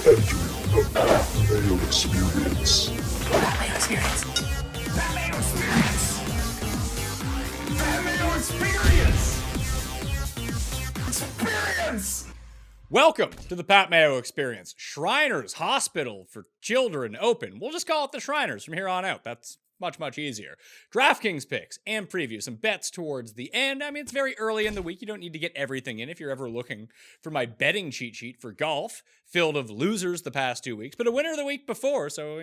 Entering the Mayo Experience. That Mayo Experience. That Mayo Experience. That Mayo Experience. Experience. Welcome to the Pat Mayo Experience. Shriners Hospital for Children Open. We'll just call it the Shriners from here on out. That's much easier. DraftKings picks and previews, some bets towards the end. I mean, it's very early in the week. You don't need to get everything in if you're ever looking for my betting cheat sheet for golf, filled of losers the past 2 weeks, but a winner the week before. So,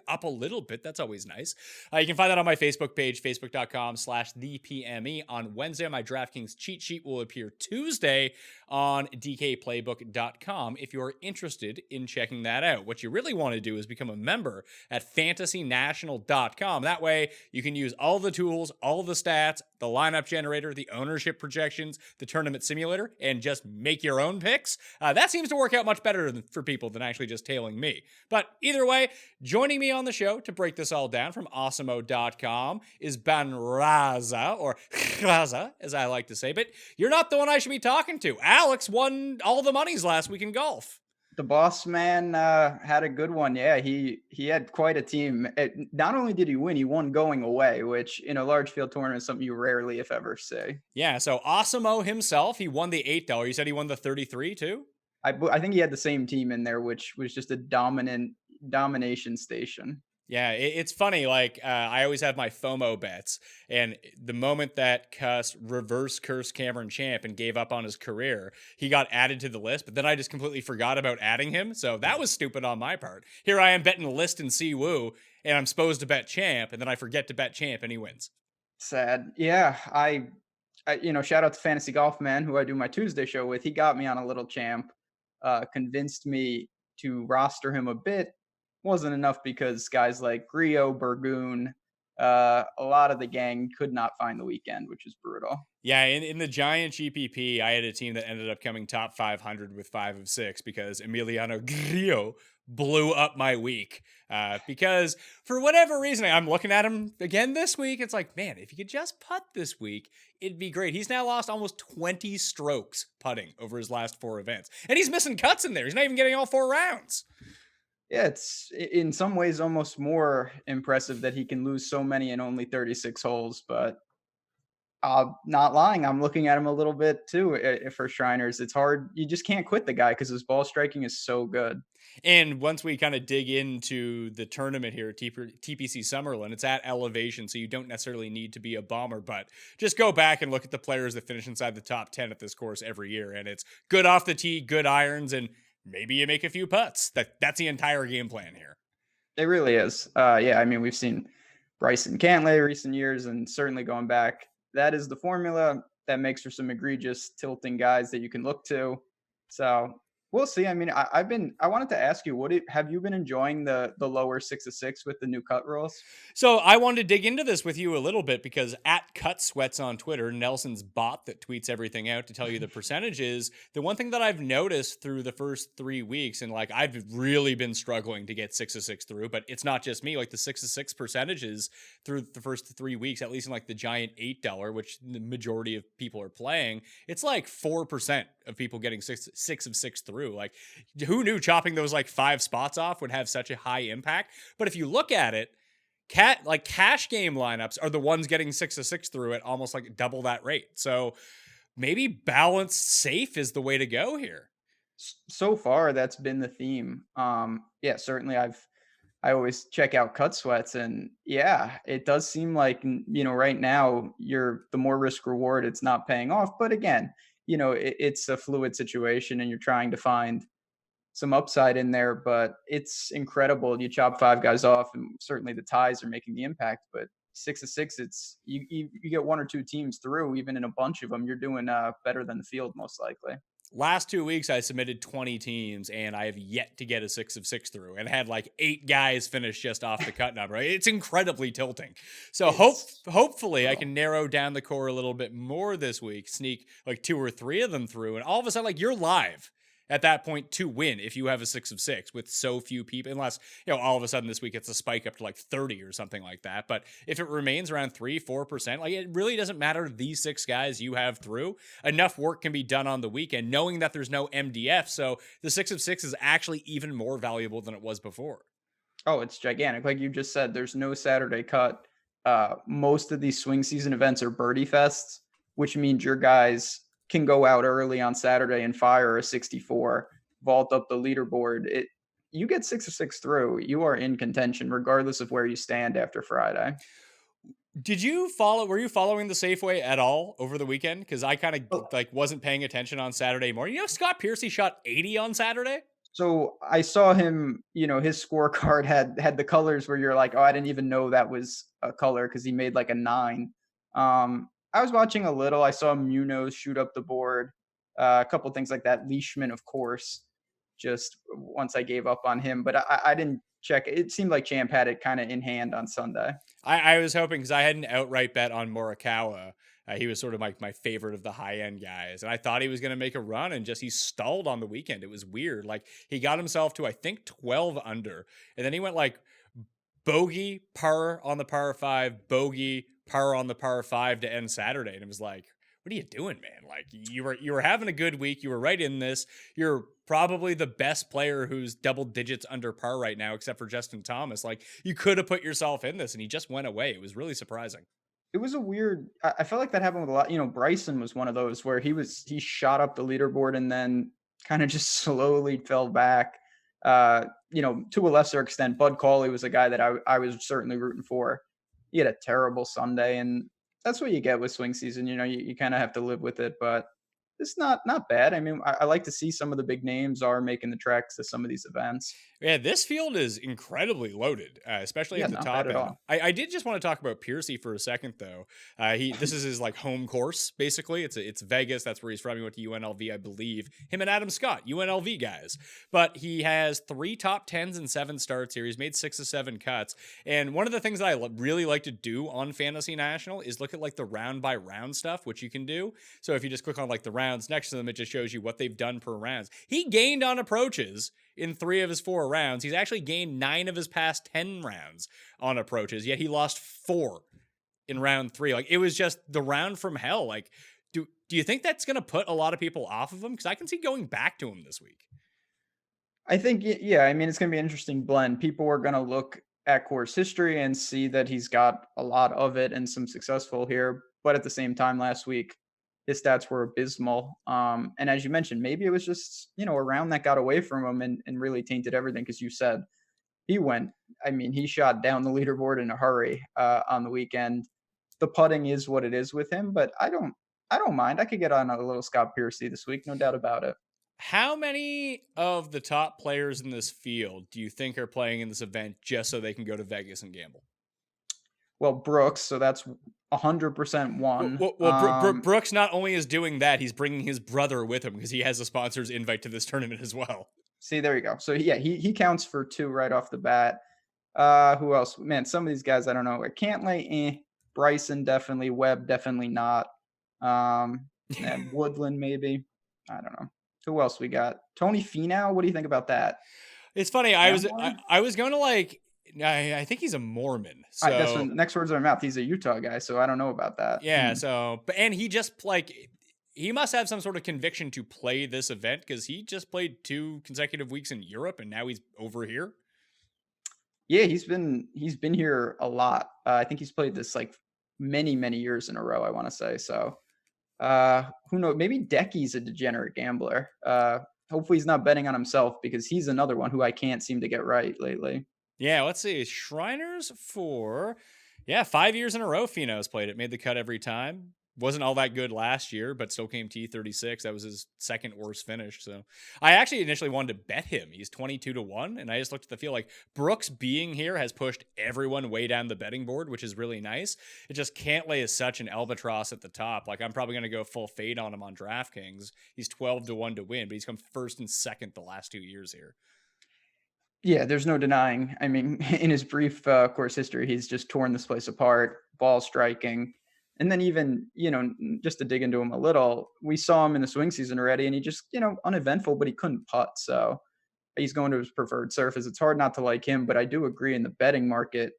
up a little bit. That's always nice. You can find that on my Facebook page, facebook.com/thepme. On Wednesday, my DraftKings cheat sheet will appear Tuesday on dkplaybook.com if you're interested in checking that out. What you really want to do is become a member at fantasynational.com. That way, you can use all the tools, all the stats, the lineup generator, the ownership projections, the tournament simulator, and just make your own picks. That seems to work out much better for people than actually just tailing me. But either way, joining me on the show to break this all down from awesemo.com is Ben Rasa, or Rasa, as I like to say. But you're not the one I should be talking to. Alex won all the monies last week in golf. The boss man had a good one. Yeah, he had quite a team. Not only did he win, he won going away, which in a large field tournament is something you rarely, if ever, see. Yeah, so Awesemo himself, he won the $8. You said he won the 33 too? I think he had the same team in there, which was just a domination station. Yeah, it's funny. Like, I always have my FOMO bets, and the moment that Cuss reverse cursed Cameron Champ and gave up on his career, he got added to the list, but then I just completely forgot about adding him, so that was stupid on my part. Here I am betting the list in Siwoo, and I'm supposed to bet Champ, and then I forget to bet Champ, and he wins. Sad. Yeah, I shout out to Fantasy Golf Man, who I do my Tuesday show with. He got me on a little Champ, convinced me to roster him a bit. Wasn't enough because guys like Griot, Burgoon, a lot of the gang could not find the weekend, which is brutal. Yeah, in the Giant GPP, I had a team that ended up coming top 500 with 5 of 6 because Emiliano Griot blew up my week. Because for whatever reason, I'm looking at him again this week. It's like, man, if you could just putt this week, it'd be great. He's now lost almost 20 strokes putting over his last 4 events. And he's missing cuts in there. He's not even getting all 4 rounds. Yeah, it's in some ways almost more impressive that he can lose so many in only 36 holes, but not lying. I'm looking at him a little bit too for Shriners. It's hard. You just can't quit the guy because his ball striking is so good. And once we kind of dig into the tournament here at TPC Summerlin, it's at elevation, so you don't necessarily need to be a bomber, but just go back and look at the players that finish inside the top 10 at this course every year, and it's good off the tee, good irons, and maybe you make a few putts. That's the entire game plan here. It really is. Yeah, I mean, we've seen Bryson Cantlay recent years, and certainly going back, that is the formula that makes for some egregious tilting guys that you can look to. So we'll see. I mean, I wanted to ask you, have you been enjoying the lower 6 of 6 with the new cut rules? So I wanted to dig into this with you a little bit because at Cut Sweats on Twitter, Nelson's bot that tweets everything out to tell you the percentages, the one thing that I've noticed through the first 3 weeks, and like I've really been struggling to get 6 of 6 through, but it's not just me, like the 6 of 6 percentages through the first 3 weeks, at least in like the giant $8, which the majority of people are playing, it's like 4% of people getting 6 of 6 through. Like, who knew chopping those like 5 spots off would have such a high impact? But if you look at it, cash game lineups are the ones getting 6 of 6 through at almost like double that rate. So maybe balanced safe is the way to go here. So far, that's been the theme. Yeah, certainly I always check out Cut Sweats, and yeah, it does seem like, right now the more risk reward, it's not paying off. But again, it's a fluid situation and you're trying to find some upside in there, but it's incredible. You chop 5 guys off, and certainly the ties are making the impact, but 6 of 6, it's you get 1 or 2 teams through. Even in a bunch of them, you're doing better than the field most likely. Last 2 weeks, I submitted 20 teams, and I have yet to get a 6 of 6 through, and had like 8 guys finish just off the cut number. It's incredibly tilting. So hopefully I can narrow down the core a little bit more this week, sneak like 2 or 3 of them through, and all of a sudden, like, you're live at that point to win if you have a 6 of 6 with so few people, unless, all of a sudden this week it's a spike up to like 30 or something like that. But if it remains around 3-4%, like it really doesn't matter these 6 guys you have through. Enough work can be done on the weekend, knowing that there's no MDF. So the 6 of 6 is actually even more valuable than it was before. Oh, it's gigantic. Like you just said, there's no Saturday cut. Most of these swing season events are birdie fests, which means your guys can go out early on Saturday and fire a 64, vault up the leaderboard. You get 6 of 6 through, you are in contention regardless of where you stand after Friday. Were you following the Safeway at all over the weekend? Because I kind of wasn't paying attention on Saturday morning. Scott Piercy shot 80 on Saturday. So I saw him, his scorecard had the colors where you're like, oh, I didn't even know that was a color because he made like a 9. I was watching a little. I saw Munoz shoot up the board, a couple things like that. Leishman, of course, just once I gave up on him, but I didn't check. It seemed like Champ had it kind of in hand on Sunday. I was hoping, because I had an outright bet on Morikawa. He was sort of my favorite of the high-end guys. And I thought he was going to make a run, and he stalled on the weekend. It was weird. Like, he got himself to, I think, 12 under. And then he went like bogey, par on the par 5, bogey, par on the par 5 to end Saturday. And it was like, what are you doing, man? Like, you were having a good week. You were right in this. You're probably the best player who's double digits under par right now, except for Justin Thomas. Like, you could have put yourself in this, and he just went away. It was really surprising. It was a weird, I felt like that happened with a lot. Bryson was one of those where he shot up the leaderboard and then kind of just slowly fell back. To a lesser extent, Bud Cauley was a guy that I was certainly rooting for. He had a terrible Sunday, and that's what you get with swing season. You kind of have to live with it, but it's not bad. I mean, I like to see some of the big names are making the treks to some of these events. Yeah, this field is incredibly loaded, especially at the top end. I did just want to talk about Piercy for a second, though. This is his home course, basically. It's Vegas. That's where he's from. He went to UNLV, I believe. Him and Adam Scott, UNLV guys. But he has 3 top 10s and 7 starts here. He's made 6 of 7 cuts. And one of the things that I really like to do on Fantasy National is look at the round by round stuff, which you can do. So if you just click on the rounds next to them, it just shows you what they've done per rounds. He gained on approaches in 3 of his 4 rounds. He's actually gained 9 of his past 10 rounds on approaches, yet he lost 4 in round 3. It was just the round from hell. Do you think that's going to put a lot of people off of him? Because I can see going back to him this week. I think, yeah, I mean, it's going to be an interesting blend. People are going to look at course history and see that he's got a lot of it and some successful here. But at the same time, last week, his stats were abysmal. And as you mentioned, maybe it was just, a round that got away from him and really tainted everything. Because you said he shot down the leaderboard in a hurry on the weekend. The putting is what it is with him, but I don't mind. I could get on a little Scott Piercy this week, no doubt about it. How many of the top players in this field do you think are playing in this event just so they can go to Vegas and gamble? Well, Brooks, so that's 100% one. Well, Brooks not only is doing that, he's bringing his brother with him because he has a sponsor's invite to this tournament as well. See, there you go. So yeah, he counts for 2 right off the bat. Who else? Man, some of these guys I don't know. Cantlay, Bryson definitely, Webb definitely not. And Woodland maybe. I don't know. Who else we got? Tony Finau. What do you think about that? It's funny. I was going to I think he's a Mormon. So that's the next words out of my mouth. He's a Utah guy, so I don't know about that. Yeah. And he just he must have some sort of conviction to play this event because he just played 2 consecutive weeks in Europe and now he's over here. Yeah, he's been here a lot. I think he's played this many years in a row, I want to say. So who knows? Maybe Decky's a degenerate gambler. Hopefully he's not betting on himself because he's another one who I can't seem to get right lately. Yeah, let's see. Shriners for 5 years in a row. Finau's played it, made the cut every time. Wasn't all that good last year, but still came T36. That was his second worst finish. So I actually initially wanted to bet him. He's 22-1, and I just looked at the field Brooks being here has pushed everyone way down the betting board, which is really nice. It just Cantlay is such an albatross at the top. I'm probably going to go full fade on him on DraftKings. He's 12-1 to win, but he's come first and second the last 2 years here. Yeah, there's no denying. I mean, in his brief course history, he's just torn this place apart, ball striking. And then even, just to dig into him a little, we saw him in the swing season already, and he just, uneventful, but he couldn't putt. So he's going to his preferred surface. It's hard not to like him, but I do agree in the betting market,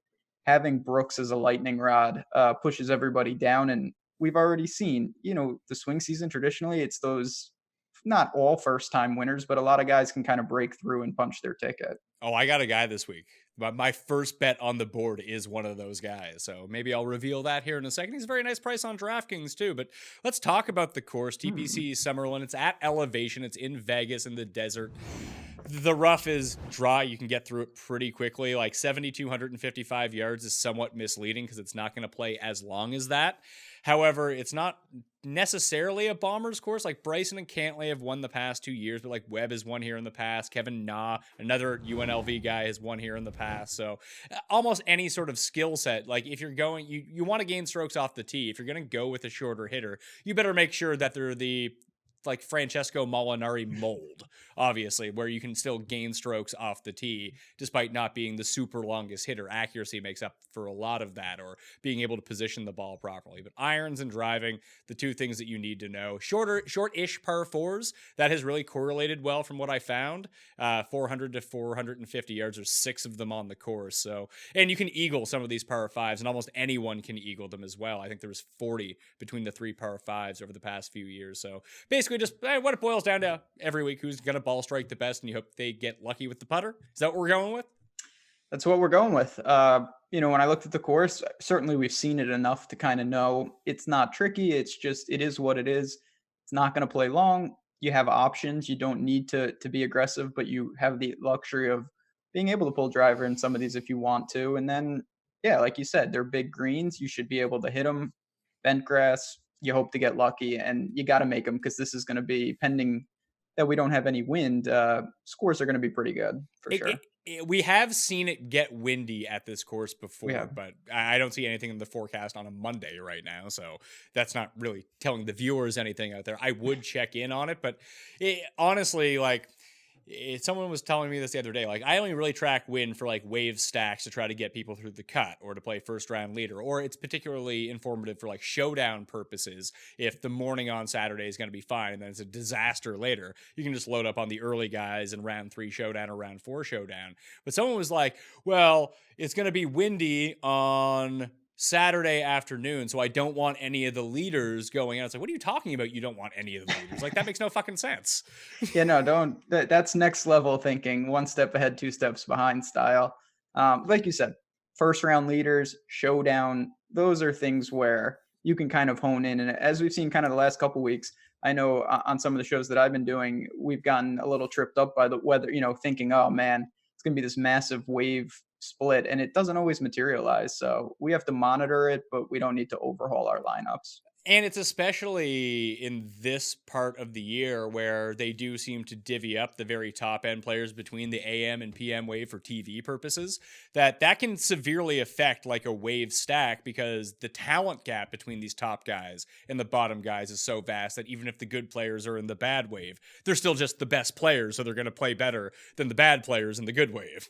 having Brooks as a lightning rod pushes everybody down. And we've already seen, the swing season traditionally, it's those not all first time winners, but a lot of guys can kind of break through and punch their ticket. Oh, I got a guy this week. But my first bet on the board is one of those guys. So maybe I'll reveal that here in a second. He's a very nice price on DraftKings too. But let's talk about the course. TPC Summerlin. It's at elevation. It's in Vegas in the desert. The rough is dry. You can get through it pretty quickly. Like 7,255 yards is somewhat misleading because it's not going to play as long as that. However, it's not necessarily a bomber's course. Like Bryson and Cantlay have won the past 2 years, but like Webb has won here in the past. Kevin Na, another UNLV guy, has won here in the past. So almost any sort of skill set, like if you're going, you want to gain strokes off the tee. If you're going to go with a shorter hitter, you better make sure that they're the like Francesco Molinari mold, obviously, where you can still gain strokes off the tee despite not being the super longest hitter. Accuracy makes up for a lot of that, or being able to position the ball properly. But irons and driving, the two things that you need to know. Short-ish par fours, that has really correlated well from what I found. 400 to 450 yards, there's 6 of them on the course. So, and you can eagle some of these par fives, and almost anyone can eagle them as well. I think there was 40 between the 3 par fives over the past few years. So basically just what it boils down to every week, who's going to ball strike the best, and you hope they get lucky with the putter. Is that what we're going with? That's what we're going with. When I looked at the course, certainly we've seen it enough to kind of know it's not tricky. It's just, it is what it is. It's not going to play long. You have options. You don't need to be aggressive, but you have the luxury of being able to pull driver in some of these if you want to. And then, yeah, like you said, they're big greens. You should be able to hit them. Bent grass, you hope to get lucky, and you got to make them because this is going to be, pending that we don't have any wind, scores are going to be pretty good for sure. We have seen it get windy at this course before, but I don't see anything in the forecast on a Monday right now. So that's not really telling the viewers anything out there. I would check in on it, but honestly, like, someone was telling me this the other day, like I only really track wind for like wave stacks to try to get people through the cut or to play first round leader, or it's particularly informative for like showdown purposes. If the morning on Saturday is going to be fine and then it's a disaster later, you can just load up on the early guys and round 3 showdown or round 4 showdown. But someone was like, well, it's going to be windy on Saturday afternoon, so I don't want any of the leaders going out. It's like, what are you talking about? You don't want any of the leaders? Like, that makes no fucking sense. Yeah, no, don't. That's next level thinking, 1 step ahead, 2 steps behind style. Like you said, first round leaders, showdown, those are things where you can kind of hone in. And as we've seen kind of the last couple weeks, I know on some of the shows that I've been doing, we've gotten a little tripped up by the weather, thinking, oh man, it's going to be this massive wave split, and it doesn't always materialize. So we have to monitor it, but we don't need to overhaul our lineups. And it's especially in this part of the year where they do seem to divvy up the very top end players between the AM and PM wave for TV purposes, that can severely affect like a wave stack, because the talent gap between these top guys and the bottom guys is so vast that even if the good players are in the bad wave, they're still just the best players, so they're going to play better than the bad players in the good wave.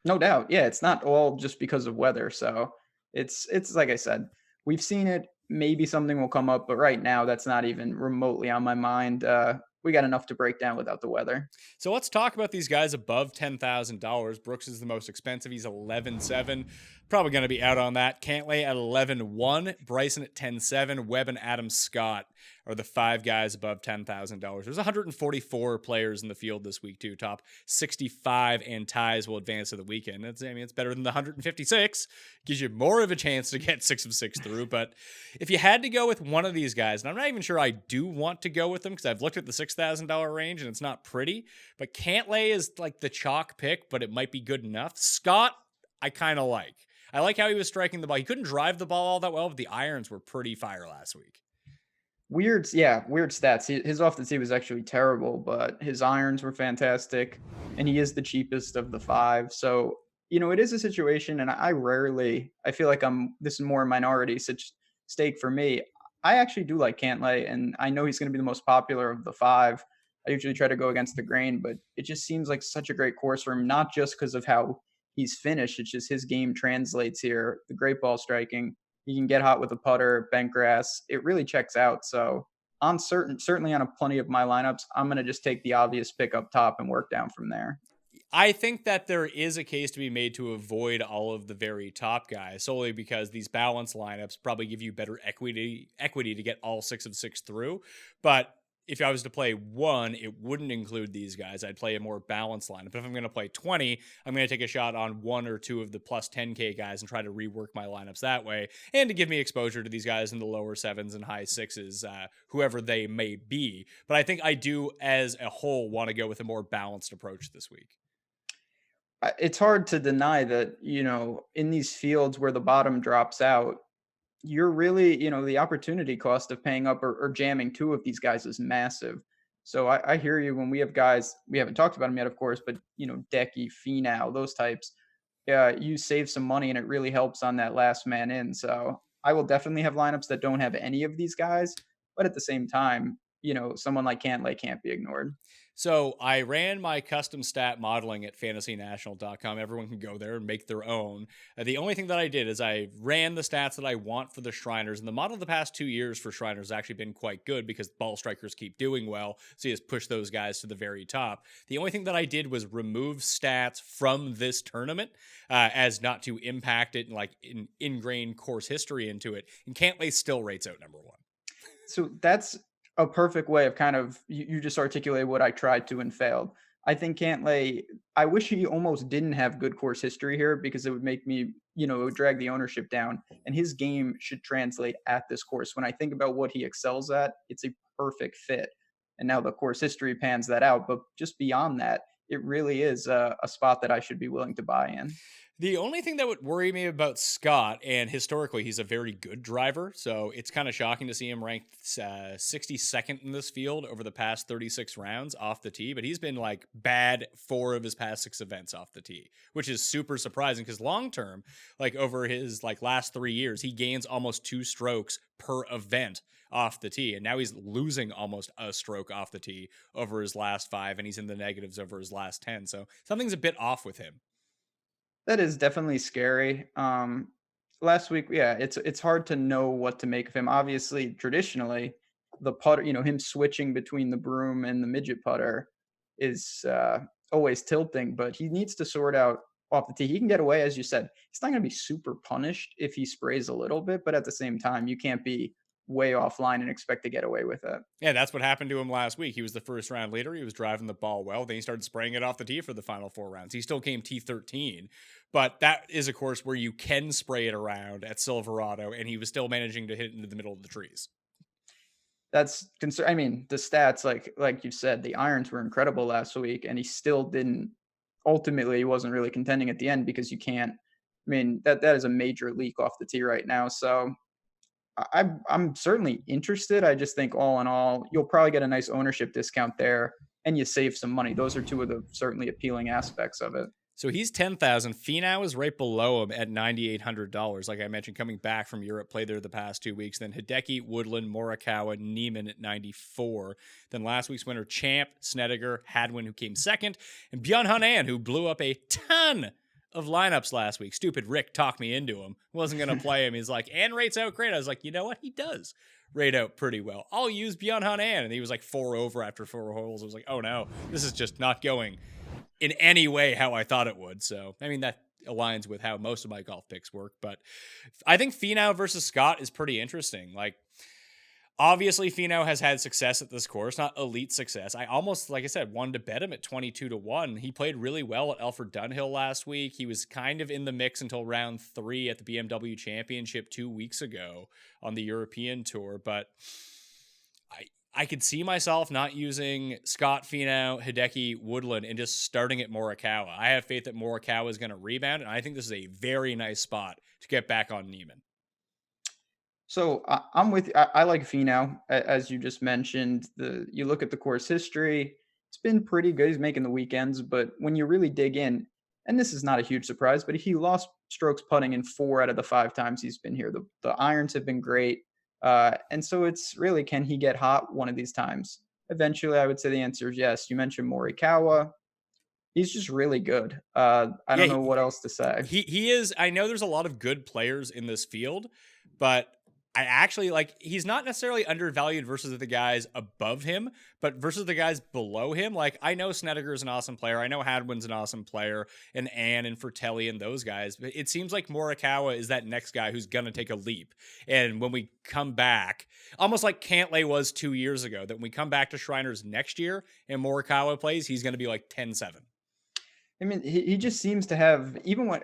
No doubt. Yeah, it's not all just because of weather. So it's like I said, we've seen it. Maybe something will come up, but right now that's not even remotely on my mind. We got enough to break down without the weather. So let's talk about these guys above $10,000. Brooks is the most expensive. He's 11.7. Probably going to be out on that. Cantlay at 11.1. Bryson at 10.7. Webb and Adam Scott are the 5 guys above $10,000. There's 144 players in the field this week too. Top 65 and ties will advance to the weekend. It's better than the 156. Gives you more of a chance to get 6 of 6 through. But if you had to go with one of these guys, and I'm not even sure I do want to go with them because I've looked at the $6,000 range and it's not pretty, but Cantlay is like the chalk pick, but it might be good enough. Scott, I kind of like. I like how he was striking the ball. He couldn't drive the ball all that well, but the irons were pretty fire last week. Weird stats. His off the tee was actually terrible, but his irons were fantastic, and he is the cheapest of the 5. So, it is a situation, and I feel like this is more a minority stake for me. I actually do like Cantlay, and I know he's going to be the most popular of the 5. I usually try to go against the grain, but it just seems like such a great course for him, not just because of how he's finished. It's just his game translates here, the great ball striking, He can get hot with a putter, bent grass. It really checks out. So on certainly on plenty of my lineups, I'm going to just take the obvious pick up top and work down from there. I think that there is a case to be made to avoid all of the very top guys solely because these balanced lineups probably give you better equity to get all 6 of 6 through. But if I was to play one, it wouldn't include these guys. I'd play a more balanced lineup. But if I'm going to play 20, I'm going to take a shot on 1 or 2 of the plus 10K guys and try to rework my lineups that way. And to give me exposure to these guys in the lower 7s and high 6s, whoever they may be. But I think I do, as a whole, want to go with a more balanced approach this week. It's hard to deny that, in these fields where the bottom drops out, you're really, the opportunity cost of paying up or jamming 2 of these guys is massive. So I hear you when we have guys, we haven't talked about them yet, of course, but, Decky, Finau, those types, yeah, you save some money and it really helps on that last man in. So I will definitely have lineups that don't have any of these guys, but at the same time, someone like Cantlay can't be ignored. So I ran my custom stat modeling at fantasynational.com. Everyone can go there and make their own. The only thing that I did is I ran the stats that I want for the Shriners. And the model of the past 2 years for Shriners has actually been quite good because ball strikers keep doing well. So you just push those guys to the very top. The only thing that I did was remove stats from this tournament as not to impact it and like ingrain course history into it. And Cantlay still rates out number 1. So that's a perfect way of kind of you just articulate what I tried to and failed. I think Cantlay, I wish he almost didn't have good course history here because it would make me, it would drag the ownership down. And his game should translate at this course. When I think about what he excels at, it's a perfect fit. And now the course history pans that out. But just beyond that, it really is a spot that I should be willing to buy in. The only thing that would worry me about Scott, and historically he's a very good driver, so it's kind of shocking to see him ranked 62nd in this field over the past 36 rounds off the tee, but he's been like bad 4 of his past 6 events off the tee, which is super surprising because long term, like over his like last 3 years, he gains almost 2 strokes per event off the tee, and now he's losing almost a stroke off the tee over his last 5, and he's in the negatives over his last 10, so something's a bit off with him. That is definitely scary. Last week, yeah, it's hard to know what to make of him. Obviously, traditionally, the putter, him switching between the broom and the midget putter is always tilting, but he needs to sort out off the tee. He can get away, as you said. He's not going to be super punished if he sprays a little bit, but at the same time, you can't be way offline and expect to get away with it. Yeah, that's what happened to him last week. He was the first round leader. He was driving the ball well. Then he started spraying it off the tee for the final 4 rounds. He still came T13, but that is a course where you can spray it around at Silverado, and he was still managing to hit it into the middle of the trees. That's concern. I mean, the stats, like you said, the irons were incredible last week, and he still didn't. Ultimately, he wasn't really contending at the end because you can't. I mean, that is a major leak off the tee right now. So I'm certainly interested. I just think all in all, you'll probably get a nice ownership discount there and you save some money. Those are 2 of the certainly appealing aspects of it. So he's 10,000. Finau is right below him at $9,800. Like I mentioned, coming back from Europe, played there the past 2 weeks. Then Hideki, Woodland, Morikawa, Neiman at 94. Then last week's winner, Champ, Snedeker, Hadwin, who came second, and Bjorn Hanan, who blew up a ton of lineups last week. Stupid Rick talked me into him. Wasn't going to play him. He's like, and rates out great. I was like, you know what? He does rate out pretty well. I'll use Bjorn Hanan. And he was like 4 over after 4 holes. I was like, oh no, this is just not going in any way how I thought it would. So, I mean, that aligns with how most of my golf picks work. But I think Finau versus Scott is pretty interesting. Like, obviously, Finau has had success at this course, not elite success. I almost, like I said, wanted to bet him at 22-1. He played really well at Alfred Dunhill last week. He was kind of in the mix until round 3 at the BMW Championship 2 weeks ago on the European Tour. But I could see myself not using Scott, Finau, Hideki, Woodland, and just starting at Morikawa. I have faith that Morikawa is going to rebound, and I think this is a very nice spot to get back on Neiman. So I'm with you. I like Finau, as you just mentioned. You look at the course history, it's been pretty good. He's making the weekends, but when you really dig in, and this is not a huge surprise, but he lost strokes putting in 4 out of the 5 times he's been here. The irons have been great. And so it's really, can he get hot one of these times? Eventually, I would say the answer is yes. You mentioned Morikawa. He's just really good. I don't know what else to say. He is. I know there's a lot of good players in this field, but I actually like he's not necessarily undervalued versus the guys above him, but versus the guys below him. Like I know Snedeker's an awesome player. I know Hadwin's an awesome player, and Ann and Fratelli and those guys. But it seems like Morikawa is that next guy who's gonna take a leap. And when we come back, almost like Cantlay was 2 years ago, that when we come back to Shriners next year and Morikawa plays, he's gonna be like 10-7. I mean, he just seems to have, even when,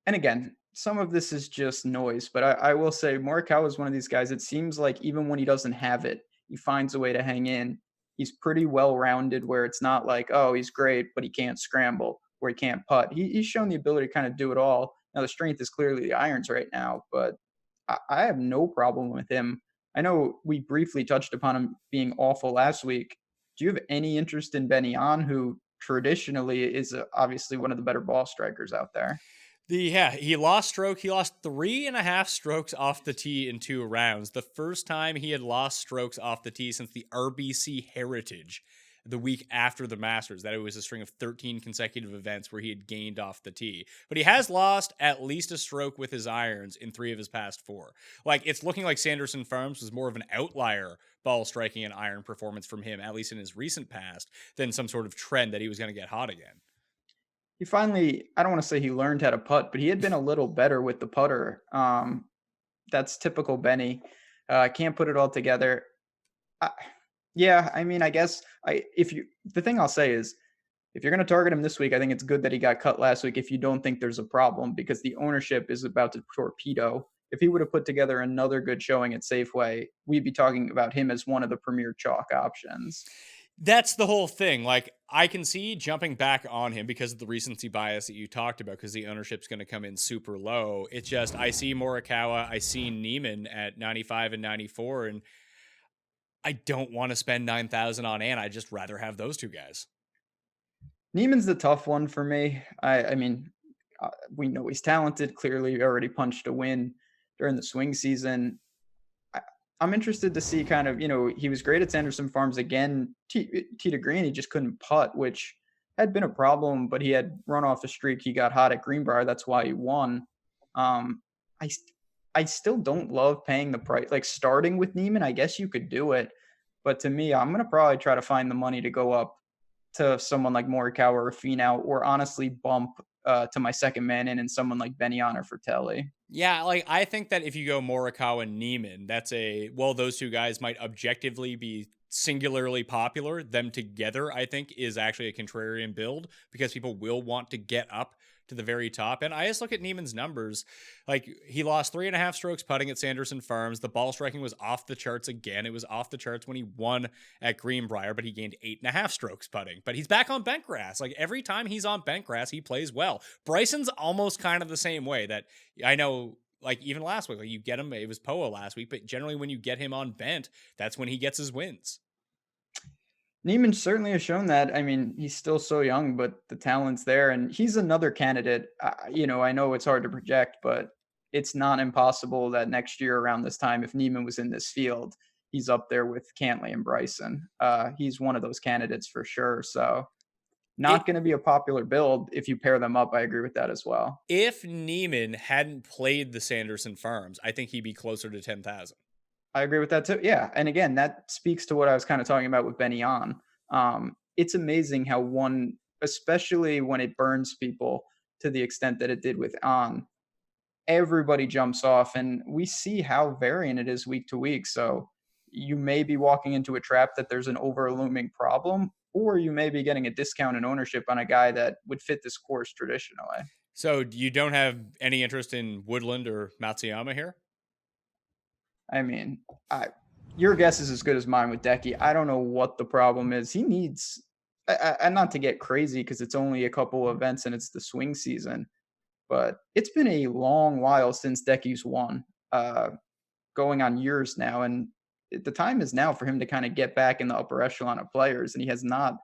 and again, some of this is just noise, but I will say Morikawa is one of these guys. It seems like even when he doesn't have it, he finds a way to hang in. He's pretty well rounded, where it's not like, oh, he's great, but he can't scramble or he can't putt. He's shown the ability to kind of do it all. Now, the strength is clearly the irons right now, but I have no problem with him. I know we briefly touched upon him being awful last week. Do you have any interest in Ben An, who traditionally is obviously one of the better ball strikers out there? He lost stroke. He lost 3.5 strokes off the tee in 2 rounds. The first time he had lost strokes off the tee since the RBC Heritage, the week after the Masters. That it was a string of 13 consecutive events where he had gained off the tee. But he has lost at least a stroke with his irons in 3 of his past 4. Like, it's looking like Sanderson Farms was more of an outlier ball striking and iron performance from him, at least in his recent past, than some sort of trend that he was going to get hot again. He finally, I don't want to say he learned how to putt, but he had been a little better with the putter. That's typical Benny. Can't put it all together. Yeah, I mean, I guess the thing I'll say is, if you're going to target him this week, I think it's good that he got cut last week if you don't think there's a problem, because the ownership is about to torpedo. If he would have put together another good showing at Safeway, we'd be talking about him as one of the premier chalk options. That's the whole thing. Like, I can see jumping back on him because of the recency bias that you talked about, because the ownership's going to come in super low. It's just, I see Morikawa, I see Neiman at 95 and 94, and I don't want to spend 9,000 on Ann. I'd just rather have those 2 guys. Neiman's the tough one for me. I mean, we know he's talented. Clearly, already punched a win during the swing season. I'm interested to see kind of, he was great at Sanderson Farms again. Tee to green, he just couldn't putt, which had been a problem, but he had run off the streak. He got hot at Greenbrier. That's why he won. I still don't love paying the price. Like, starting with Neiman, I guess you could do it. But to me, I'm going to probably try to find the money to go up to someone like Morikawa or Finau, or honestly bump to my second man in and someone like Ben An or Fratelli. Yeah, like, I think that if you go Morikawa and Neiman, those 2 guys might objectively be singularly popular. Them together, I think, is actually a contrarian build, because people will want to get up to the very top. And I just look at Neiman's numbers. Like, he lost 3.5 strokes putting at Sanderson Farms. The ball striking was off the charts again. It was off the charts when he won at Greenbrier, but he gained 8.5 strokes putting. But he's back on bent grass. Like, every time he's on bent grass, he plays well. Bryson's almost kind of the same way. That I know, like, even last week, like, you get him, it was Poa last week, but generally when you get him on bent, that's when he gets his wins. Neiman certainly has shown that. I mean, he's still so young, but the talent's there, and he's another candidate. I know it's hard to project, but it's not impossible that next year around this time, if Neiman was in this field, he's up there with Cantlay and Bryson. He's one of those candidates for sure. So not going to be a popular build if you pair them up. I agree with that as well. If Neiman hadn't played the Sanderson Farms, I think he'd be closer to 10,000. I agree with that too. Yeah. And again, that speaks to what I was kind of talking about with Ben An. It's amazing how one, especially when it burns people to the extent that it did with An, everybody jumps off, and we see how varying it is week to week. So you may be walking into a trap that there's an overlooming problem, or you may be getting a discount in ownership on a guy that would fit this course traditionally. So you don't have any interest in Woodland or Matsuyama here? I mean, your guess is as good as mine with Decky. I don't know what the problem is. He needs, and not to get crazy because it's only a couple of events and it's the swing season, but it's been a long while since Decky's won, going on years now. And the time is now for him to kind of get back in the upper echelon of players. And he has not.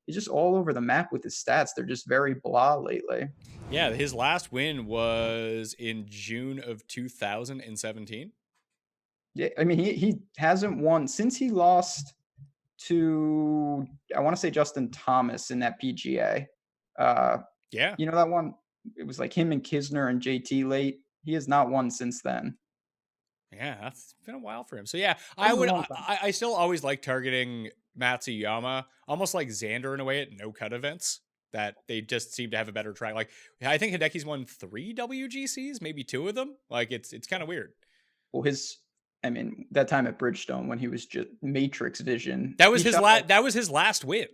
He's just all over the map with his stats. They're just very blah lately. Yeah, his last win was in June of 2017. Yeah, I mean, he hasn't won since he lost to, I want to say, Justin Thomas in that PGA. Yeah. You know that one? It was like him and Kisner and JT late. He has not won since then. Yeah, it's been a while for him. So yeah, That I was a would. long time. I still always like targeting Matsuyama, almost like Xander in a way at no cut events. That they just seem to have a better track. Like I think Hideki's won 3 WGCs, maybe 2 of them. Like it's kind of weird. Well, I mean, that time at Bridgestone when he was just Matrix Vision. That was He his shot last. That was his last win.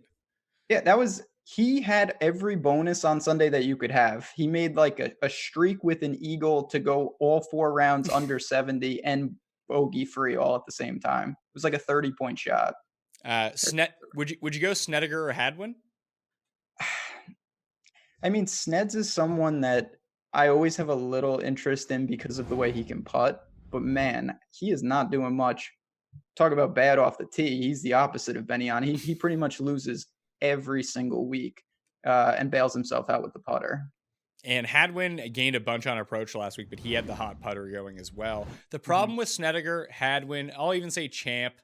Yeah, he had every bonus on Sunday that you could have. He made like a streak with an eagle to go all 4 rounds under 70 and bogey free all at the same time. It was like a 30-point shot. Would you go Snedeker or Hadwin? I mean, Sneds is someone that I always have a little interest in because of the way he can putt. But man, he is not doing much. Talk about bad off the tee. He's the opposite of Benyon. He pretty much loses every single week and bails himself out with the putter. And Hadwin gained a bunch on approach last week, but he had the hot putter going as well. The problem with Snedeker, Hadwin, I'll even say Champ,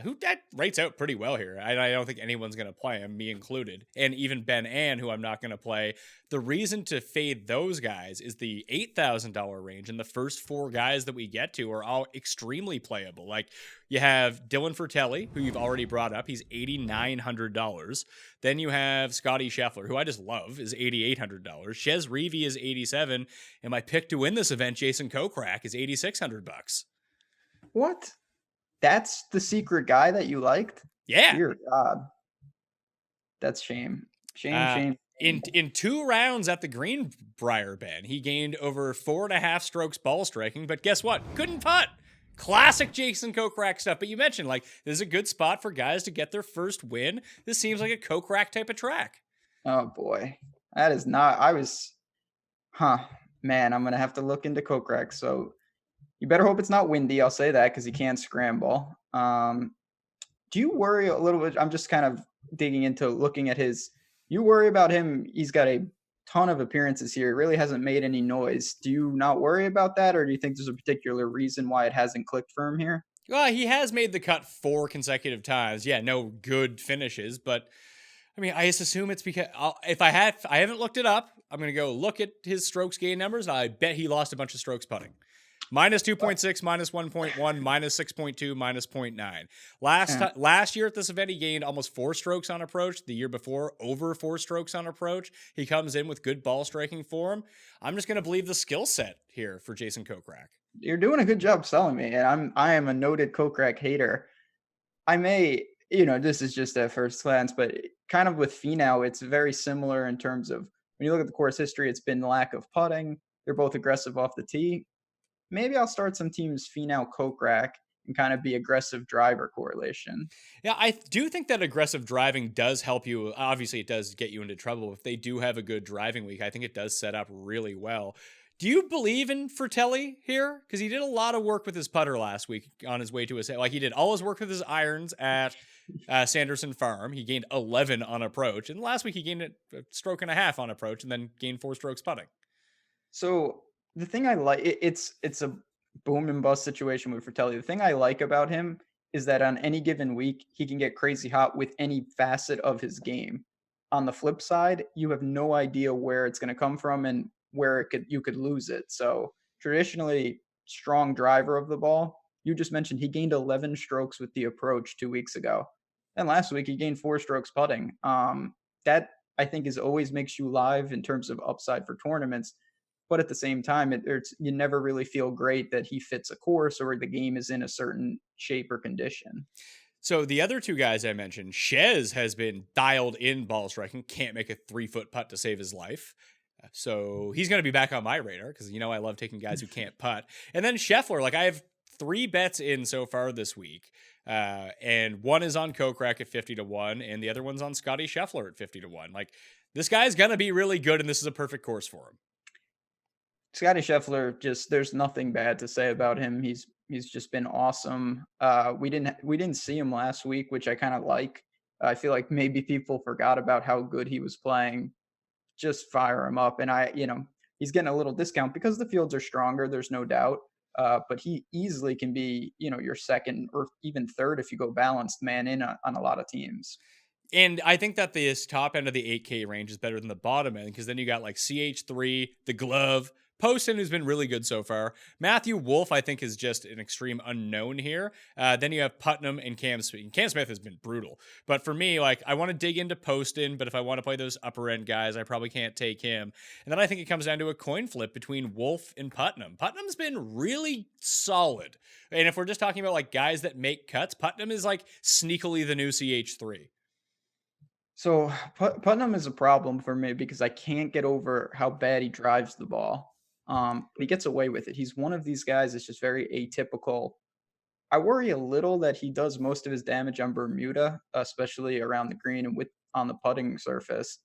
who that rates out pretty well here. I don't think anyone's going to play him, me included. And even Ben Ann, who I'm not going to play. The reason to fade those guys is the $8,000 range, and the first 4 guys that we get to are all extremely playable. Like you have Dylan Fratelli, who you've already brought up. He's $8,900. Then you have Scotty Scheffler, who I just love, is $8,800. Chez Reavie is $87, and my pick to win this event, Jason Kokrak, is $8,600. What? That's the secret guy that you liked? Yeah. Dear God. That's shame. Shame. In 2 rounds at the Greenbrier, Ben, he gained over 4.5 strokes ball striking, but guess what? Couldn't putt. Classic Jason Kokrak stuff. But you mentioned, like, this is a good spot for guys to get their first win. This seems like a Kokrak type of track. Oh, boy. That is not... Man, I'm going to have to look into Kokrak. So you better hope it's not windy. I'll say that because he can't scramble. Do you worry a little bit? I'm just kind of digging into looking at his... You worry about him. He's got a ton of appearances here. It really hasn't made any noise. Do you not worry about that, or do you think there's a particular reason why it hasn't clicked for him here? Well, he has made the cut 4 consecutive times. Yeah, no good finishes, but I mean, I just assume it's because I haven't looked it up. I'm going to go look at his strokes gain numbers. I bet he lost a bunch of strokes putting. Minus 2.6, minus 1.1, minus 6.2, minus 0.9. Last year at this event, he gained almost 4 strokes on approach. The year before, over 4 strokes on approach. He comes in with good ball striking form. I'm just going to believe the skill set here for Jason Kokrak. You're doing a good job selling me, and I am a noted Kokrak hater. I may, this is just at first glance, but kind of with Finau, it's very similar in terms of when you look at the course history, it's been lack of putting. They're both aggressive off the tee. Maybe I'll start some teams Finau Kokrak and kind of be aggressive driver correlation. Yeah, I do think that aggressive driving does help you. Obviously, it does get you into trouble. If they do have a good driving week, I think it does set up really well. Do you believe in Fratelli here? Because he did a lot of work with his putter last week on his way to he did all his work with his irons at Sanderson Farm. He gained 11 on approach. And last week he gained a stroke and a half on approach and then gained 4 strokes putting. So the thing I like, it's a boom and bust situation with Fratelli. The thing I like about him is that on any given week, he can get crazy hot with any facet of his game. On the flip side, you have no idea where it's going to come from and where you could lose it. So traditionally, strong driver of the ball. You just mentioned he gained 11 strokes with the approach 2 weeks ago. And last week he gained 4 strokes putting. That I think always makes you live in terms of upside for tournaments. But at the same time, you never really feel great that he fits a course or the game is in a certain shape or condition. So the other 2 guys I mentioned, Chez has been dialed in ball striking, can't make a 3-foot putt to save his life. So he's going to be back on my radar because, I love taking guys who can't putt. And then Scheffler, I have 3 bets in so far this week. And one is on Kokrak at 50-1, and the other one's on Scotty Scheffler at 50-1. This guy's going to be really good, and this is a perfect course for him. Scotty Scheffler, there's nothing bad to say about him. He's just been awesome. We didn't see him last week, which I kind of like. I feel like maybe people forgot about how good he was playing. Just fire him up. And he's getting a little discount because the fields are stronger. There's no doubt. But he easily can be, your second or even third if you go balanced man in on a lot of teams. And I think that this top end of the 8K range is better than the bottom end because then you got CH3, the glove, Poston, who's been really good so far. Matthew Wolf, I think, is just an extreme unknown here. Then you have Putnam and Cam Smith. Cam Smith has been brutal. But for me, like, I want to dig into Poston, but if I want to play those upper end guys, I probably can't take him. And then I think it comes down to a coin flip between Wolf and Putnam. Putnam's been really solid. And if we're just talking about like guys that make cuts, Putnam is like sneakily the new CH3. So Putnam is a problem for me because I can't get over how bad he drives the ball. He gets away with it. He's one of these guys that's just very atypical. I worry a little that he does most of his damage on Bermuda, especially around the green and on the putting surface.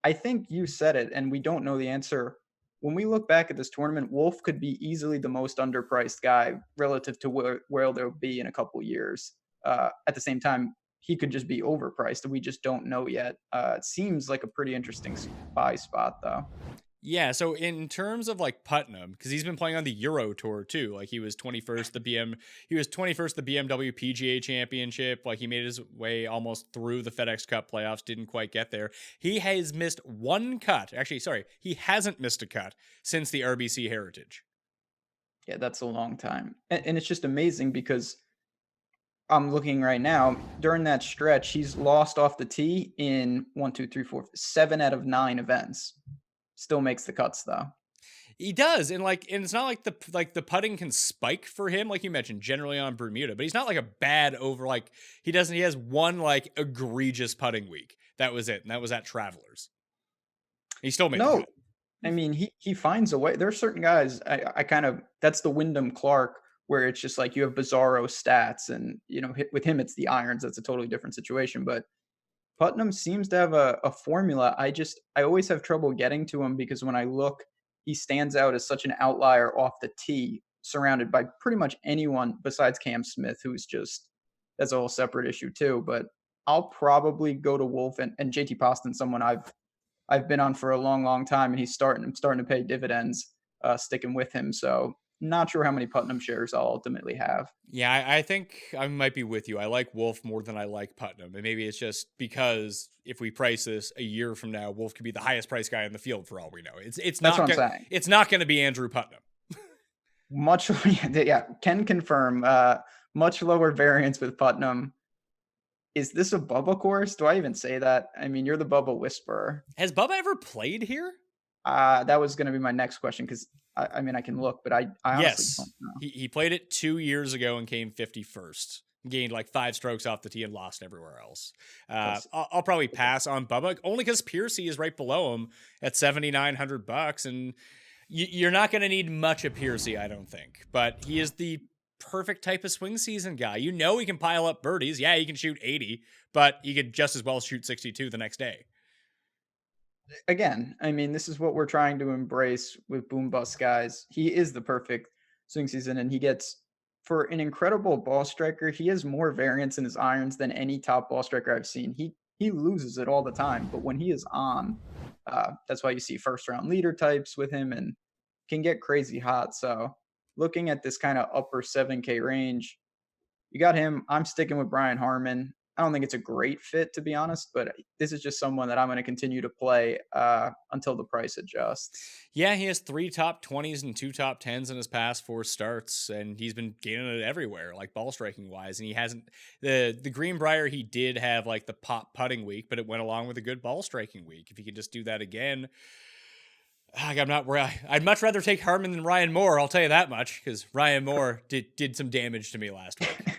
I think you said it, and we don't know the answer. When we look back at this tournament, Wolf could be easily the most underpriced guy relative to where they'll be in a couple years. At the same time, he could just be overpriced, and we just don't know yet. It seems like a pretty interesting buy spot, though. Yeah, so in terms of like Putnam, because he's been playing on the Euro Tour too. Like he was 21st the BMW PGA Championship. Like he made his way almost through the FedEx Cup playoffs, didn't quite get there. He has missed one cut. Actually, sorry, he hasn't missed a cut since the RBC Heritage. Yeah, that's a long time. And it's just amazing because I'm looking right now, during that stretch, he's lost off the tee in 7 out of 9 events. Still makes the cuts though. He does, and it's not like the putting can spike for him, like you mentioned, generally on Bermuda, but he's not like a bad over, like he has one like egregious putting week. That was it, and that was at Travelers. He still made the cut. I mean, he finds a way. There are certain guys I kind of, that's the Wyndham Clark where it's just like you have bizarro stats, and with him it's the irons. That's a totally different situation, but Putnam seems to have a formula. I always have trouble getting to him because when I look, he stands out as such an outlier off the tee, surrounded by pretty much anyone besides Cam Smith, that's a whole separate issue too. But I'll probably go to Wolf and JT Poston, someone I've been on for a long, long time, and I'm starting to pay dividends, sticking with him. So not sure how many Putnam shares I'll ultimately have. Yeah, I think I might be with you. I like Wolf more than I like Putnam. And maybe it's just because if we price this a year from now, Wolf could be the highest priced guy in the field for all we know. It's not what I'm saying. It's not going to be Andrew Putnam. Can confirm much lower variance with Putnam. Is this a Bubba course? Do I even say that? I mean, you're the Bubba whisperer. Has Bubba ever played here? That was going to be my next question because I mean, I can look, but I honestly don't know. He played it 2 years ago and came 51st. Gained like 5 strokes off the tee and lost everywhere else. I'll probably pass on Bubba only because Piercy is right below him at $7,900, and you're not going to need much of Piercy, I don't think. But he is the perfect type of swing season guy. He can pile up birdies. Yeah, he can shoot 80, but he could just as well shoot 62 the next day. Again, I mean, this is what we're trying to embrace with boom bust guys. He is the perfect swing season, and he gets, for an incredible ball striker, he has more variance in his irons than any top ball striker I've seen. He loses it all the time, but when he is on, that's why you see first round leader types with him and can get crazy hot. So looking at this kind of upper 7K range, you got him. I'm sticking with Brian Harman. I don't think it's a great fit, to be honest, but this is just someone that I'm going to continue to play until the price adjusts. Yeah, he has 3 top 20s and 2 top 10s in his past 4 starts, and he's been gaining it everywhere, like ball striking wise. And he hasn't the Greenbrier. He did have like the pop putting week, but it went along with a good ball striking week. If he could just do that again, I'd much rather take Harman than Ryan Moore. I'll tell you that much, because Ryan Moore did some damage to me last week.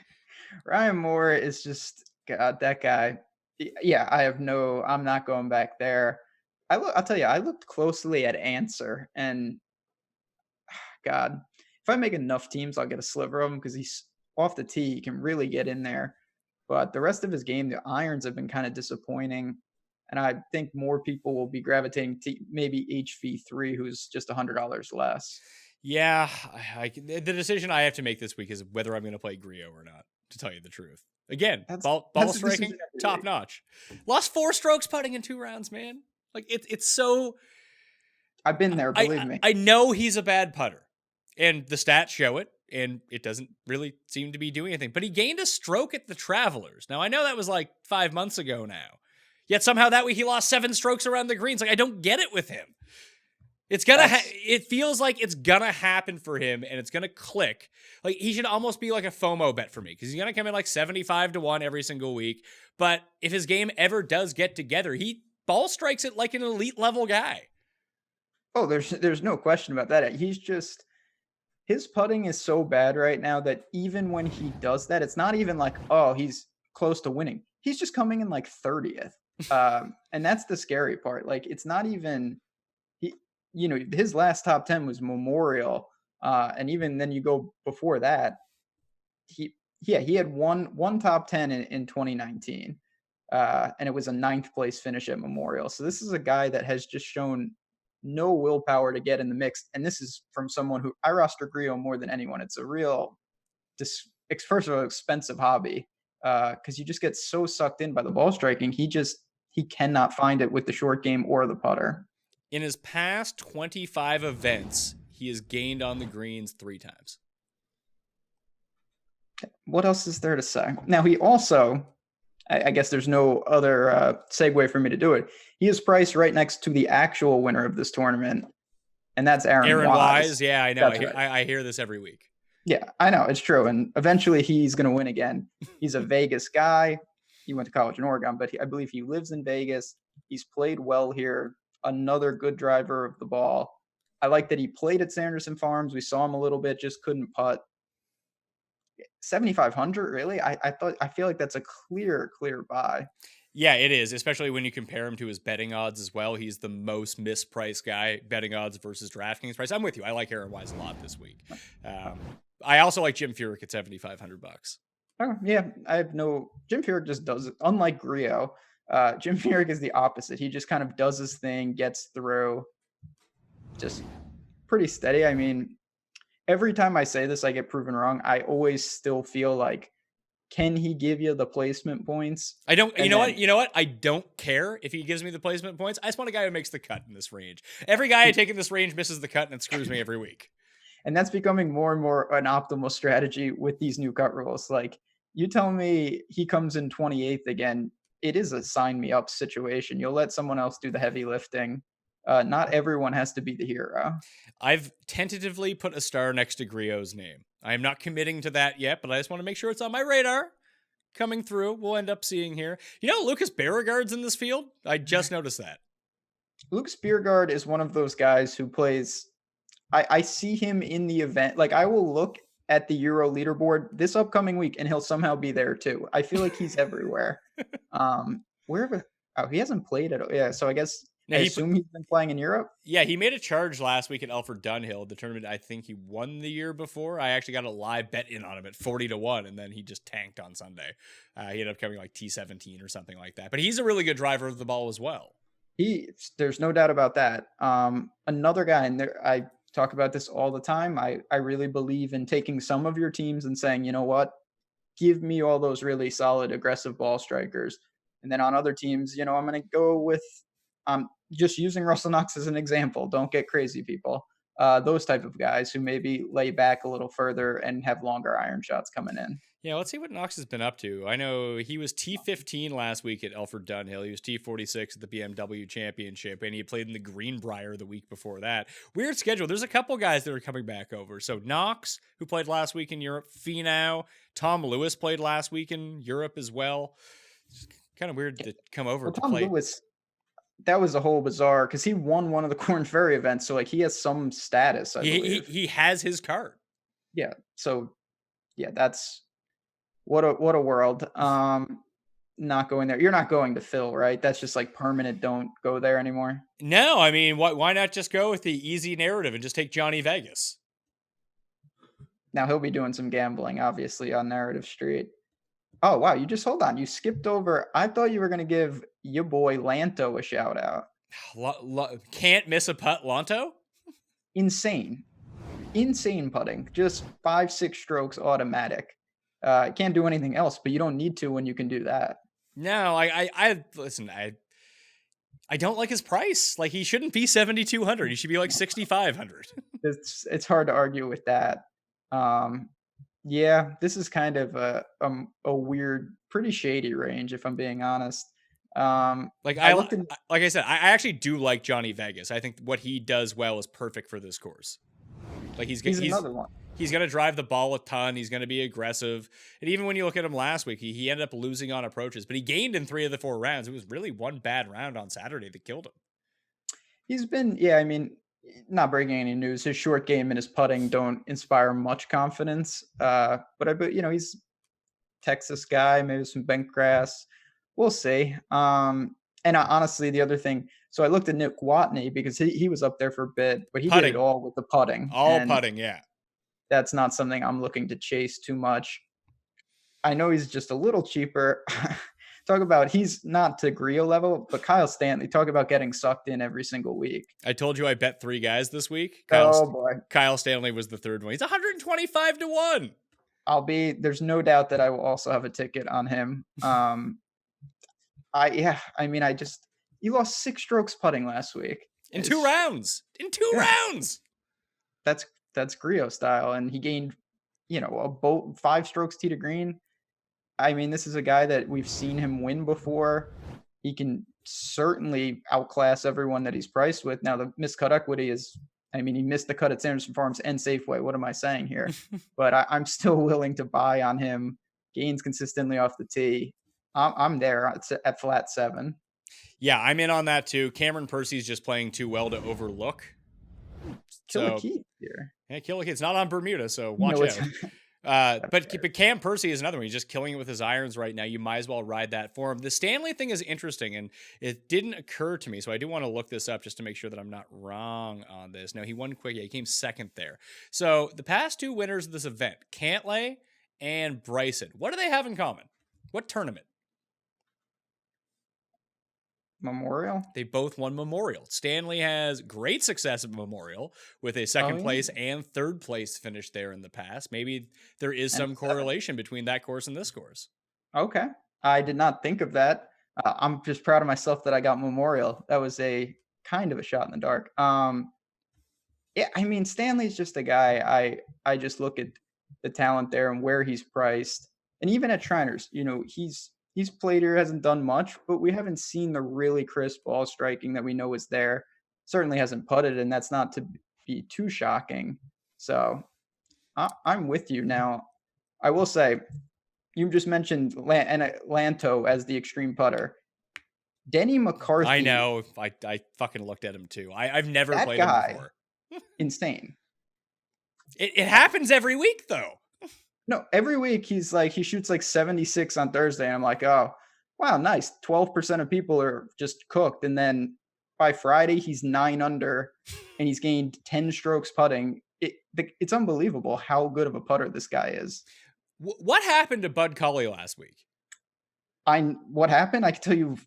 Ryan Moore is just. God, that guy. Yeah, I'm not going back there. I'll tell you, I looked closely at Answer, and God, if I make enough teams, I'll get a sliver of him because he's off the tee. He can really get in there. But the rest of his game, the irons have been kind of disappointing. And I think more people will be gravitating to maybe HV3, who's just $100 less. Yeah, the decision I have to make this week is whether I'm going to play Griot or not, to tell you the truth. Again, ball striking, top notch. Lost 4 strokes putting in 2 rounds, man. Like it's so. I've been there, believe me. I know he's a bad putter, and the stats show it, and it doesn't really seem to be doing anything. But he gained a stroke at the Travelers. Now I know that was like 5 months ago now. Yet somehow that week he lost 7 strokes around the greens. Like I don't get it with him. It's gonna. It feels like it's gonna happen for him, and it's gonna click. Like he should almost be like a FOMO bet for me because he's gonna come in like 75-1 every single week. But if his game ever does get together, he ball strikes it like an elite level guy. Oh, there's no question about that. He's just his putting is so bad right now that even when he does that, it's not even like, oh, he's close to winning. He's just coming in like 30th. And that's the scary part. Like it's not even his last top 10 was Memorial. And even then you go before that, he had one top 10 in 2019. And it was a 9th place finish at Memorial. So this is a guy that has just shown no willpower to get in the mix. And this is from someone who I roster Griot more than anyone. It's a real, first of all, expensive hobby because you just get so sucked in by the ball striking. He cannot find it with the short game or the putter. In his past 25 events, he has gained on the greens 3 times. What else is there to say? Now, he also, I guess there's no other segue for me to do it. He is priced right next to the actual winner of this tournament, and that's Aaron Wise. Yeah, I know. I hear this every week. Yeah, I know. It's true. And eventually he's going to win again. He's a Vegas guy. He went to college in Oregon, but I believe he lives in Vegas. He's played well here. Another good driver of the ball. I like that he played at Sanderson Farms. We saw him a little bit, just couldn't putt. 7,500, really? I feel like that's a clear buy. Yeah, it is, especially when you compare him to his betting odds as well. He's the most mispriced guy, betting odds versus DraftKings price. I'm with you. I like Aaron Wise a lot this week. I also like Jim Furyk at $7,500. Oh, yeah, Jim Furyk just does it. Unlike Griot, Jim Furyk is the opposite. He just kind of does his thing, gets through, just pretty steady. I mean, every time I say this, I get proven wrong. I always still feel like, can he give you the placement points? I don't. You know what? I don't care if he gives me the placement points. I just want a guy who makes the cut in this range. Every guy I take in this range misses the cut, and it screws me every week. And that's becoming more and more an optimal strategy with these new cut rules. Like, you tell me he comes in 28th again, it is a sign me up situation. You'll let someone else do the heavy lifting. Not everyone has to be the hero. I've tentatively put a star next to Griot's name. I am not committing to that yet, but I just want to make sure it's on my radar. Coming through, we'll end up seeing here. Lucas Beauregard's in this field. I just noticed that. Lucas Beauregard is one of those guys who plays. I see him in the event. Like, I will look at the Euro leaderboard this upcoming week, and he'll somehow be there too. I feel like he's everywhere. Wherever. Oh, he hasn't played it. Yeah, so I guess. I assume he's been playing in Europe? Yeah, he made a charge last week at Alfred Dunhill, the tournament I think he won the year before. I actually got a live bet in on him at 40-1, and then he just tanked on Sunday. He ended up coming like T17 or something like that. But he's a really good driver of the ball as well. There's no doubt about that. Another guy, and I talk about this all the time, I really believe in taking some of your teams and saying, you know what, give me all those really solid, aggressive ball strikers. And then on other teams, I'm going to go with just using Russell Knox as an example. Don't get crazy, people. Those type of guys who maybe lay back a little further and have longer iron shots coming in. Yeah, let's see what Knox has been up to. I know he was T15 last week at Alfred Dunhill. He was T46 at the BMW Championship, and he played in the Greenbrier the week before that. Weird schedule. There's a couple guys that are coming back over. So Knox, who played last week in Europe, Finau, Tom Lewis played last week in Europe as well. It's kind of weird to come over to Tom play. Lewis, that was a whole bizarre because he won one of the Corn Ferry events, so like he has some status. I believe he has his card. Yeah. So yeah, that's what a world. Not going there. You're not going to Phil, right? That's just like permanent. Don't go there anymore. No, I mean, why not just go with the easy narrative and just take Johnny Vegas? Now he'll be doing some gambling, obviously, on Narrative Street. Oh, wow. You just hold on. You skipped over. I thought you were going to give your boy Lanto a shout out. Can't miss a putt, Lanto? Insane putting. Just 5-6 strokes automatic. Can't do anything else, but you don't need to when you can do that. No, I listen, I don't like his price. Like, he shouldn't be 7,200. He should be like 6,500. It's hard to argue with that. Yeah, this is kind of a weird, pretty shady range, if I'm being honest. Like I looked at like I said, I actually do like Johnny Vegas. I think what he does well is perfect for this course. Like he's another one. He's going to drive the ball a ton. He's going to be aggressive. And even when you look at him last week, he ended up losing on approaches, but he gained in 3 of the 4 rounds. It was really one bad round on Saturday that killed him. He's been, yeah, I mean, not breaking any news. His short game and his putting don't inspire much confidence. But he's Texas guy, maybe some bent grass. We'll see. Honestly, the other thing, so I looked at Nick Watney because he was up there for a bit, but he did it all with the putting. Putting, yeah. That's not something I'm looking to chase too much. I know he's just a little cheaper. Talk about, he's not to Grillo level, but Kyle Stanley, talk about getting sucked in every single week. I told you I bet 3 guys this week. Boy. Kyle Stanley was the third one. He's 125 to 1. There's no doubt that I will also have a ticket on him. He lost 6 strokes putting last week. In 2 rounds. Rounds. That's Grillo style. And he gained, 5 strokes tee to green. I mean, this is a guy that we've seen him win before. He can certainly outclass everyone that he's priced with. Now, the miscut equity is, he missed the cut at Sanderson Farms and Safeway. What am I saying here? But I'm still willing to buy on him. Gains consistently off the tee. I'm there at flat 7. Yeah, I'm in on that too. Cameron Percy's just playing too well to overlook. Killer Keith here. Yeah, Killer Keith's not on Bermuda, so watch out. But Cam Percy is another one. He's just killing it with his irons right now. You might as well ride that form. The Stanley thing is interesting, and it didn't occur to me, so I do want to look this up just to make sure that I'm not wrong on this. No, he won quick. Yeah, he came second there. So the past 2 winners of this event, Cantlay and Bryson, what do they have in common? What tournament? Memorial? They both won Memorial. Stanley has great success at Memorial with a second place and third place finish there in the past. Maybe there is some correlation between that course and this course. Okay. I did not think of that. I'm just proud of myself that I got Memorial. That was a kind of a shot in the dark. Stanley's just a guy. I just look at the talent there and where he's priced. And even at Shriners, he's played here, hasn't done much, but we haven't seen the really crisp ball striking that we know is there. Certainly hasn't putted, and that's not to be too shocking. So I'm with you. Now, I will say, you just mentioned Lanto as the extreme putter. Denny McCarthy. I know. I fucking looked at him too. I've never played him before. Insane. It happens every week, though. No, every week he shoots like 76 on Thursday. And I'm like, oh, wow, nice. 12% of people are just cooked. And then by Friday, he's 9 under and he's gained 10 strokes putting. It's unbelievable how good of a putter this guy is. What happened to Bud Culley last week? What happened? I can tell you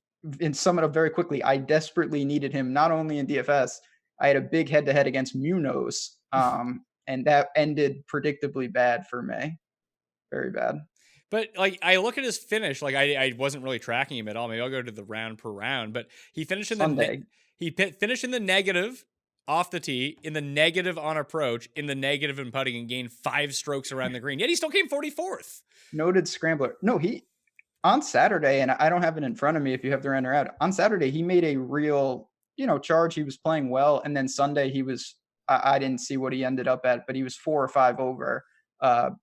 and sum it up very quickly. I desperately needed him, not only in DFS. I had a big head-to-head against Munoz, and that ended predictably bad for me. Very bad. But I look at his finish, I wasn't really tracking him at all. Maybe I'll go to the round per round, but he finished in finished in the negative off the tee, in the negative on approach, in the negative in putting, and gained 5 strokes around the green. Yet he still came 44th. Noted scrambler. No, on Saturday, and I don't have it in front of me if you have the run or out. On Saturday, he made a real, charge. He was playing well, and then Sunday he was. I didn't see what he ended up at, but he was 4 or 5 over.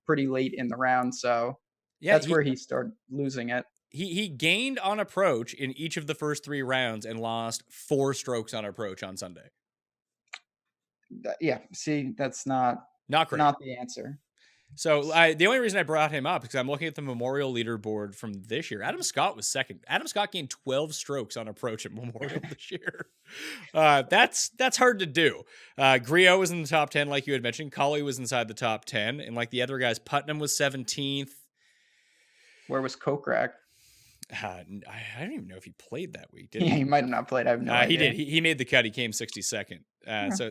Pretty late in the round, so that's where he started losing it. He gained on approach in each of the first 3 rounds and lost 4 strokes on approach on Sunday. See, that's not great. Not the answer. So the only reason I brought him up is because I'm looking at the Memorial leaderboard from this year. Adam Scott was second. Adam Scott gained 12 strokes on approach at Memorial this year. That's hard to do. Grillo was in the top 10, like you had mentioned. Culley was inside the top 10, and like the other guys, Putnam was 17th. Where was Kokrak? I don't even know if he played that week. Did he? Yeah, he might have not played. I have no idea. He did. He made the cut. He came 62nd. So.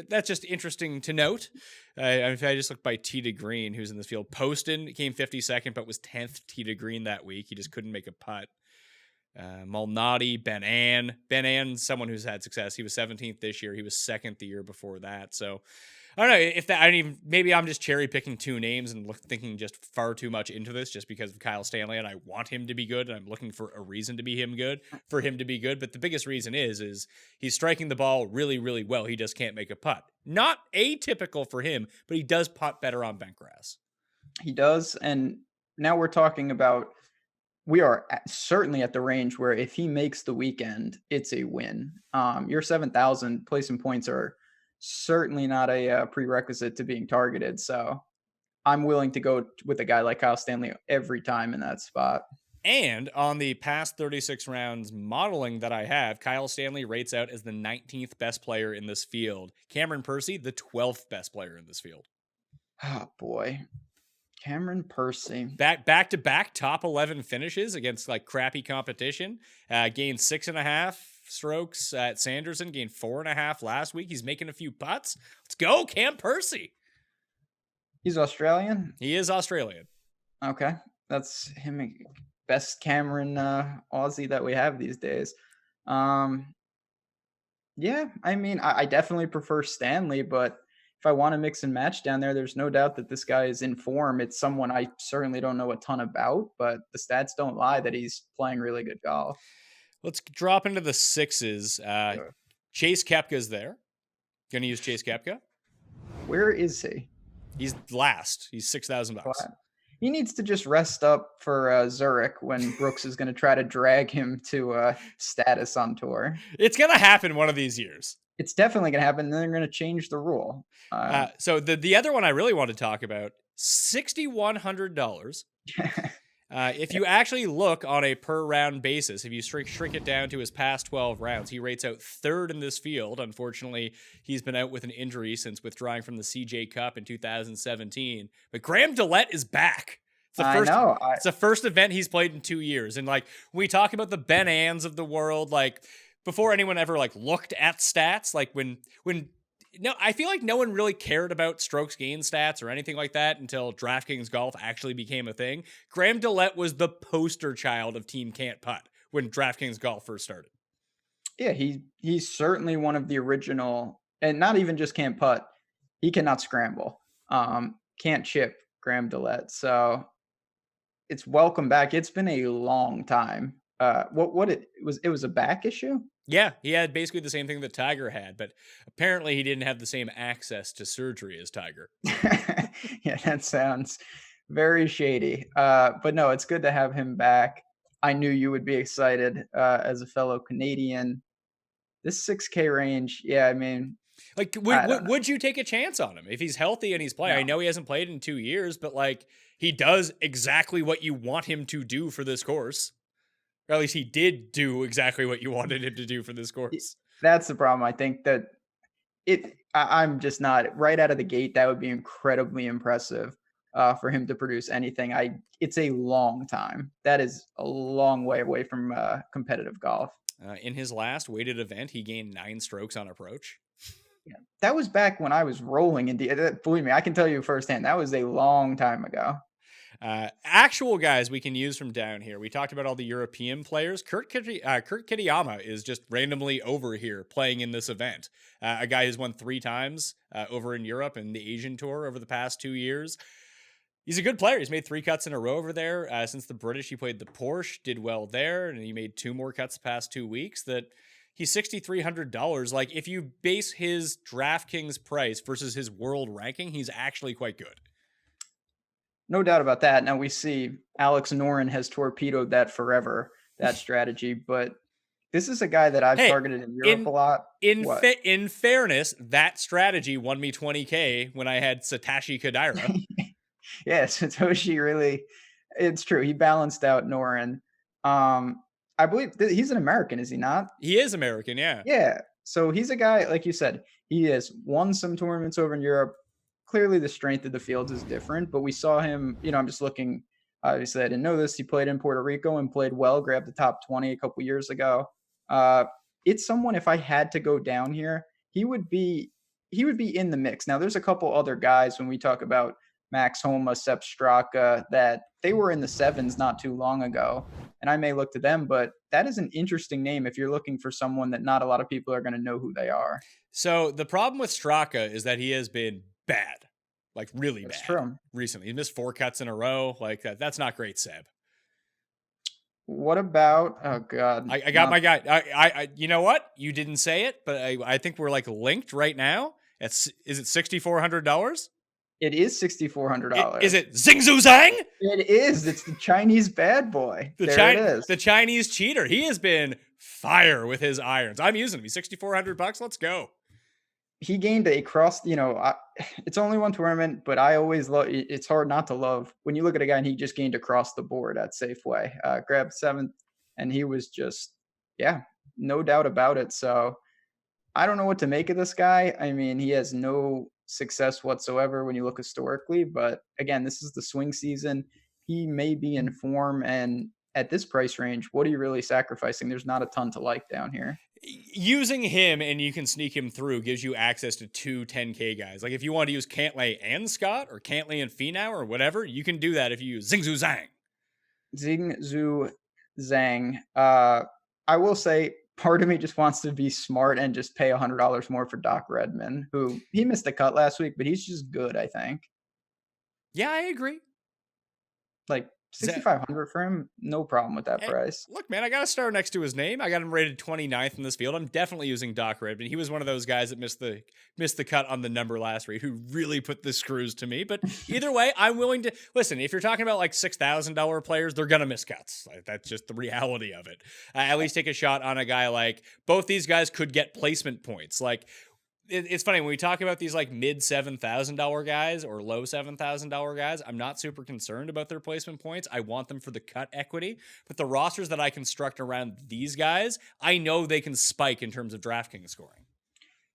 That's just interesting to note. If I just look by tee to green, who's in this field, Poston came 52nd, but was 10th tee to green that week. He just couldn't make a putt. Malnati, Ben Ann, someone who's had success. He was 17th this year. He was 2nd the year before that. So I don't know if that. I don't even. Maybe I'm just cherry picking two names and thinking just far too much into this, just because of Kyle Stanley, and I want him to be good, and I'm looking for a reason to be for him to be good. But the biggest reason is he's striking the ball really, really well. He just can't make a putt. Not atypical for him, but he does putt better on bent grass. He does, and now we're talking about. We are certainly at the range where if he makes the weekend, it's a win. Your 7,000 placing points are certainly not a prerequisite to being targeted. So I'm willing to go with a guy like Kyle Stanley every time in that spot. And on the past 36 rounds modeling that I have, Kyle Stanley rates out as the 19th best player in this field. Cameron Percy, the 12th best player in this field. Oh, boy. Cameron Percy. Back to back top 11 finishes against like crappy competition. Gained 6.5 strokes at Sanderson, gained 4.5 last week. He's making a few putts. Let's go, Cam Percy. He's Australian? He is Australian. Okay. That's him. Best Cameron Aussie that we have these days. Yeah, I mean, I definitely prefer Stanley, but if I want to mix and match down there, there's no doubt that this guy is in form. It's someone I certainly don't know a ton about, but the stats don't lie that he's playing really good golf. Let's drop into the sixes. Chase Koepka's there. Going to use Chase Koepka. Where is he? He's last. He's $6,000. He needs to just rest up for Zurich when Brooks is going to try to drag him to status on tour. It's going to happen one of these years. It's definitely going to happen. Then they're going to change the rule. So the other one I really want to talk about, $6,100. If you actually look on a per round basis, if you shrink it down to his past 12 rounds, he rates out third in this field. Unfortunately, he's been out with an injury since withdrawing from the CJ Cup in 2017. But Graham DeLette is back. It's the first event he's played in 2 years. And like when we talk about the Ben Ans of the world, like before anyone ever like looked at stats, like no, I feel like no one really cared about strokes gained stats or anything like that until DraftKings Golf actually became a thing. Graham DeLette was the poster child of Team Can't Putt when DraftKings Golf first started. Yeah, he's certainly one of the original, and not even just can't putt. He cannot scramble. Can't chip, Graham DeLette. So it's welcome back. It's been a long time. It was a back issue? Yeah, he had basically the same thing that Tiger had, but apparently he didn't have the same access to surgery as Tiger. Yeah, that sounds very shady. But no, it's good to have him back. I knew you would be excited as a fellow Canadian. This 6K range, yeah, I mean, like, would you take a chance on him if he's healthy and he's playing? No. I know he hasn't played in 2 years, but like he does exactly what you want him to do for this course. Or at least he did do exactly what you wanted him to do for this course. That's the problem. I think that I'm just not right out of the gate. That would be incredibly impressive for him to produce anything. It's a long time. That is a long way away from competitive golf. In his last weighted event, he gained 9 strokes on approach. Yeah, that was back when I was rolling in believe me, I can tell you firsthand, that was a long time ago. Actual guys we can use from down here. We talked about all the European players. Kurt Kitayama is just randomly over here playing in this event. A guy who's won 3 times over in Europe and the Asian Tour over the past 2 years. He's a good player. He's made 3 cuts in a row over there. Since the British, he played the Porsche, did well there, and he made 2 more cuts the past 2 weeks. That he's $6,300. Like, if you base his DraftKings price versus his world ranking, he's actually quite good. No doubt about that. Now we see Alex Noren has torpedoed that forever, that strategy, but this is a guy that I've targeted in Europe a lot. In fairness, that strategy won me $20K when I had Satoshi Kodaira. Yeah, Satoshi really, it's true. He balanced out Noren. I believe he's an American, is he not? He is American, yeah. Yeah. So he's a guy, like you said, he has won some tournaments over in Europe. Clearly the strength of the fields is different, but we saw him, I'm just looking, obviously I didn't know this. He played in Puerto Rico and played well, grabbed the top 20 a couple years ago. It's someone, if I had to go down here, he would be in the mix. Now there's a couple other guys when we talk about Max Homa, Sepp Straka, that they were in the 7s not too long ago. and I may look to them, but that is an interesting name if you're looking for someone that not a lot of people are going to know who they are. So the problem with Straka is that he has been bad, like really That's bad true. recently. He missed 4 cuts in a row. Like that's not great, Seb. What about, oh God. I got my guy. I you know what? You didn't say it, but I think we're like linked right now. Is it $6,400? It is $6,400. Is it Zing Zhu Zhang? It is. It's the Chinese bad boy. It is. The Chinese cheater. He has been fire with his irons. I'm using him. He's $6,400. Let's go. He gained a cross, it's only one tournament, but I always love, it's hard not to love when you look at a guy and he just gained across the board at Safeway, grabbed 7th, and he was just, no doubt about it. So I don't know what to make of this guy. I mean, he has no success whatsoever when you look historically, but again, this is the swing season. He may be in form, and at this price range, what are you really sacrificing? There's not a ton to like down here. Using him and you can sneak him through gives you access to 2 10K guys. Like if you want to use Cantlay and Scott or Cantlay and Finau or whatever, you can do that if you use Zing Zhu Zhang. Zing Zhu Zhang. I will say part of me just wants to be smart and just pay $100 more for Doc Redman, who he missed the cut last week, but he's just good, I think. Yeah, I agree. Like 6,500 for him, no problem with that price. Look, man, I got a star next to his name. I got him rated 29th in this field. I'm definitely using Doc Redman. He was one of those guys that missed the cut on the number last week, who really put the screws to me. But either way, I'm willing to listen. If you're talking about like $6,000 players, they're gonna miss cuts. Like, that's just the reality of it. At least take a shot on a guy like both these guys could get placement points. Like, it's funny when we talk about these like mid $7,000 guys or low $7,000 guys. I'm not super concerned about their placement points. I want them for the cut equity, but the rosters that I construct around these guys, I know they can spike in terms of DraftKings scoring.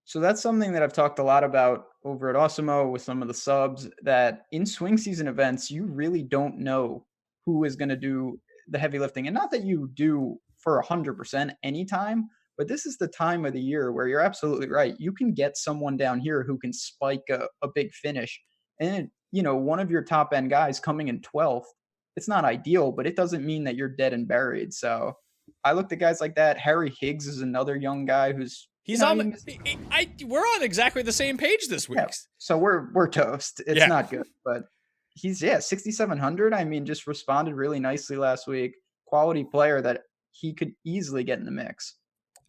So that's something that I've talked a lot about over at Awesemo with some of the subs, that in swing season events, you really don't know who is going to do the heavy lifting. And not that you do for 100% anytime, but this is the time of the year where you're absolutely right. You can get someone down here who can spike a big finish. And, one of your top end guys coming in 12th, it's not ideal, but it doesn't mean that you're dead and buried. So I looked at guys like that. Harry Higgs is another young guy who's we're on exactly the same page this week. Yeah, so we're toast. It's not good, but he's 6,700. I mean, just responded really nicely last week. Quality player that he could easily get in the mix.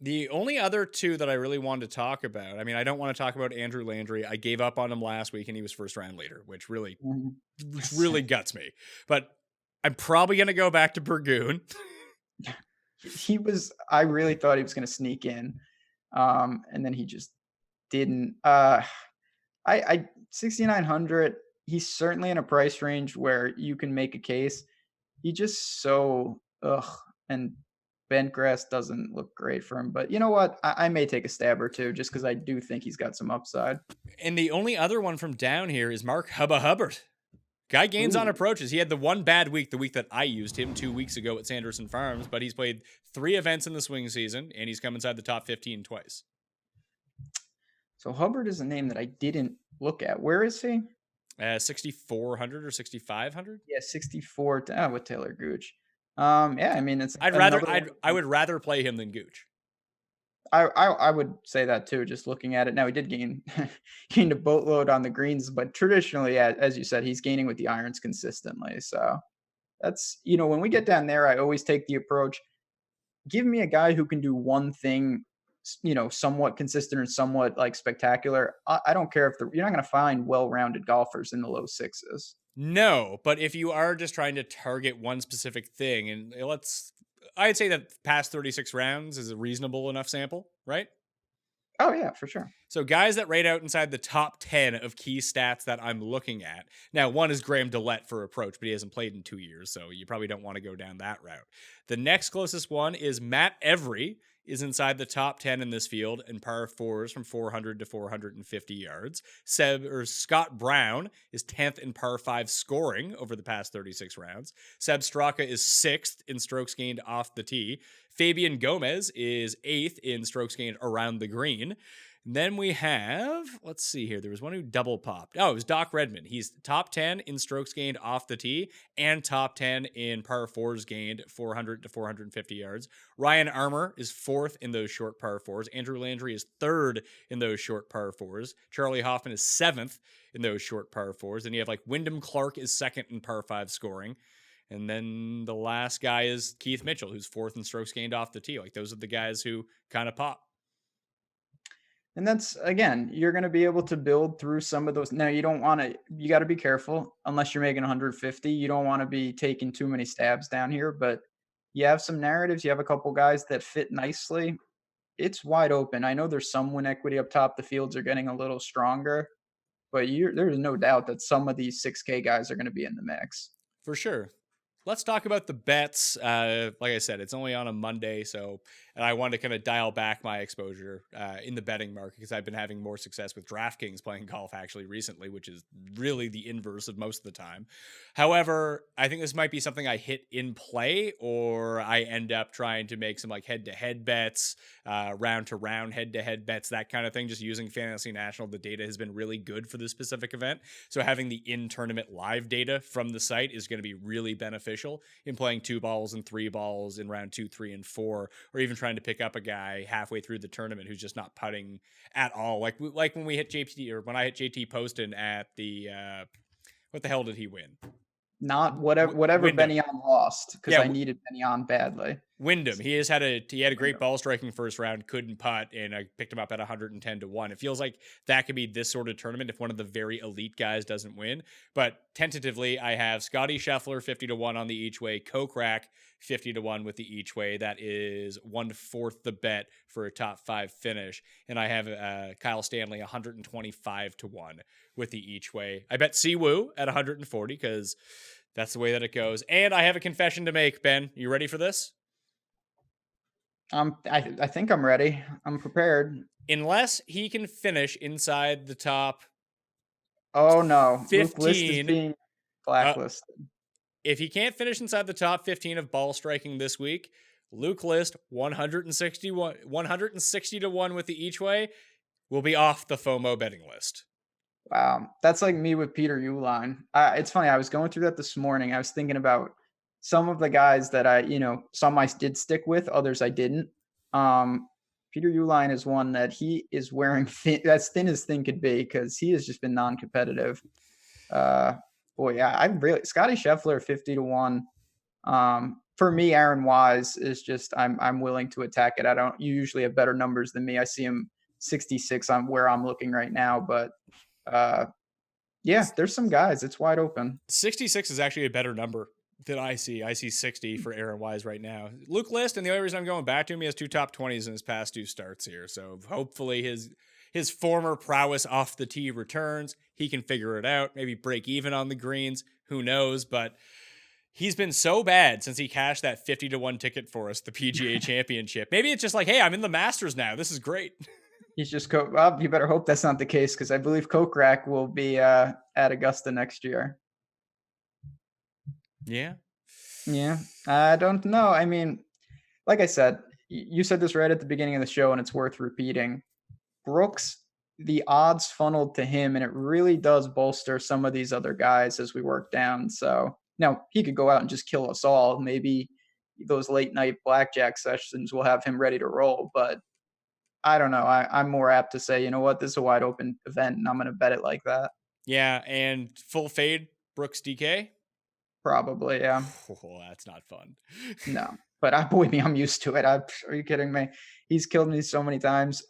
The only other two that I really wanted to talk about, I mean, I don't want to talk about Andrew Landry. I gave up on him last week and he was first round leader, which really guts me. But I'm probably going to go back to Burgoon. I really thought he was going to sneak in. And then he just didn't. 6,900. He's certainly in a price range where you can make a case. He just and bent grass doesn't look great for him. But you know what? I may take a stab or two just because I do think he's got some upside. And the only other one from down here is Mark Hubba Hubbard. Guy gains on approaches. He had the one bad week, the week that I used him 2 weeks ago at Sanderson Farms, but he's played 3 events in the swing season, and he's come inside the top 15 twice. So Hubbard is a name that I didn't look at. Where is he? 6,400 or 6,500? Yeah, 64 with Taylor Gooch. I mean, it's. I would rather play him than Gooch. I would say that too. Just looking at it now, he did gained a boatload on the greens, but traditionally, as you said, he's gaining with the irons consistently. So that's when we get down there, I always take the approach: give me a guy who can do one thing, somewhat consistent or somewhat like spectacular. I don't care if you're not going to find well-rounded golfers in the low 6s. No, but if you are just trying to target one specific thing, and I'd say that past 36 rounds is a reasonable enough sample, right? Oh, yeah, for sure. So guys that rate out inside the top 10 of key stats that I'm looking at. Now, one is Graham Dillette for approach, but he hasn't played in 2 years, so you probably don't want to go down that route. The next closest one is Matt Every, is inside the top 10 in this field in par 4s from 400 to 450 yards. Scott Brown is 10th in par 5 scoring over the past 36 rounds. Seb Straka is 6th in strokes gained off the tee. Fabian Gomez is 8th in strokes gained around the green. And then we have, let's see here. There was one who double popped. Oh, it was Doc Redman. He's top 10 in strokes gained off the tee and top 10 in par fours gained 400 to 450 yards. Ryan Armour is fourth in those short par fours. Andrew Landry is third in those short par fours. Charlie Hoffman is seventh in those short par fours. And you have like Wyndham Clark is second in par five scoring. And then the last guy is Keith Mitchell, who's fourth in strokes gained off the tee. Like those are the guys who kind of pop. And that's, again, you're going to be able to build through some of those. Now, you don't want to, you got to be careful unless you're making 150. You don't want to be taking too many stabs down here, but you have some narratives. You have a couple guys that fit nicely. It's wide open. I know there's some win equity up top. The fields are getting a little stronger, but there's no doubt that some of these 6K guys are going to be in the mix. For sure. Let's talk about the bets. Like I said, it's only on a Monday, and I wanted to kind of dial back my exposure in the betting market because I've been having more success with DraftKings playing golf actually recently, which is really the inverse of most of the time. However, I think this might be something I hit in play, or I end up trying to make some like head-to-head bets, round-to-round head-to-head bets, that kind of thing. Just using Fantasy National, the data has been really good for this specific event. So having the in-tournament live data from the site is going to be really beneficial in playing 2 balls and 3 balls in round 2, 3, and 4, or even trying to pick up a guy halfway through the tournament who's just not putting at all. Like when we hit JT, or when I hit JT Poston at the what the hell did he win? Not whatever Benny on lost, because I needed Benny on badly. Wyndham, he had a great ball striking first round, couldn't putt, and I picked him up at 110 to 1. It feels like that could be this sort of tournament if one of the very elite guys doesn't win. But tentatively, I have Scotty Scheffler 50 to 1 on the each way, Kokrak 50 to 1 with the each way. That is 1/4 the bet for a top 5 finish. And I have Kyle Stanley 125 to 1 with the each way. I bet Siwoo at 140 because that's the way that it goes. And I have a confession to make, Ben. You ready for this? I think I'm ready. I'm prepared. Unless he can finish inside the top. Oh no, 15, Luke List is being blacklisted. If he can't finish inside the top 15 of ball striking this week, Luke List 160 to 1 with the each way will be off the FOMO betting list. Wow, that's like me with Peter Uihlein. It's funny. I was going through that this morning. I was thinking about some of the guys that some I did stick with, others I didn't. Peter Uihlein is one that he is wearing as thin as thin could be because he has just been non-competitive. Scotty Scheffler 50 to 1. For me, Aaron Wise is just I'm willing to attack it. You usually have better numbers than me. I see him 66 on where I'm looking right now, but there's some guys. It's wide open. 66 is actually a better number than I see. I see 60 for Aaron Wise right now. Luke List, and the only reason I'm going back to him, he has 2 top 20s in his past 2 starts here. So hopefully his former prowess off the tee returns. He can figure it out, maybe break even on the greens. Who knows? But he's been so bad since he cashed that 50 to 1 ticket for us, the PGA Championship. Maybe it's just like, hey, I'm in the Masters now. This is great. He's just well, you better hope that's not the case because I believe Kokrak will be at Augusta next year. Yeah. I don't know. I mean, like I said, you said this right at the beginning of the show, and it's worth repeating. Brooks, the odds funneled to him, and it really does bolster some of these other guys as we work down. So now he could go out and just kill us all. Maybe those late night blackjack sessions will have him ready to roll, but I don't know. I'm more apt to say, you know what, this is a wide open event, and I'm going to bet it like that. Yeah, and full fade, Brooks DK? Probably, yeah. Oh, that's not fun. No, but I'm used to it. Are you kidding me? He's killed me so many times.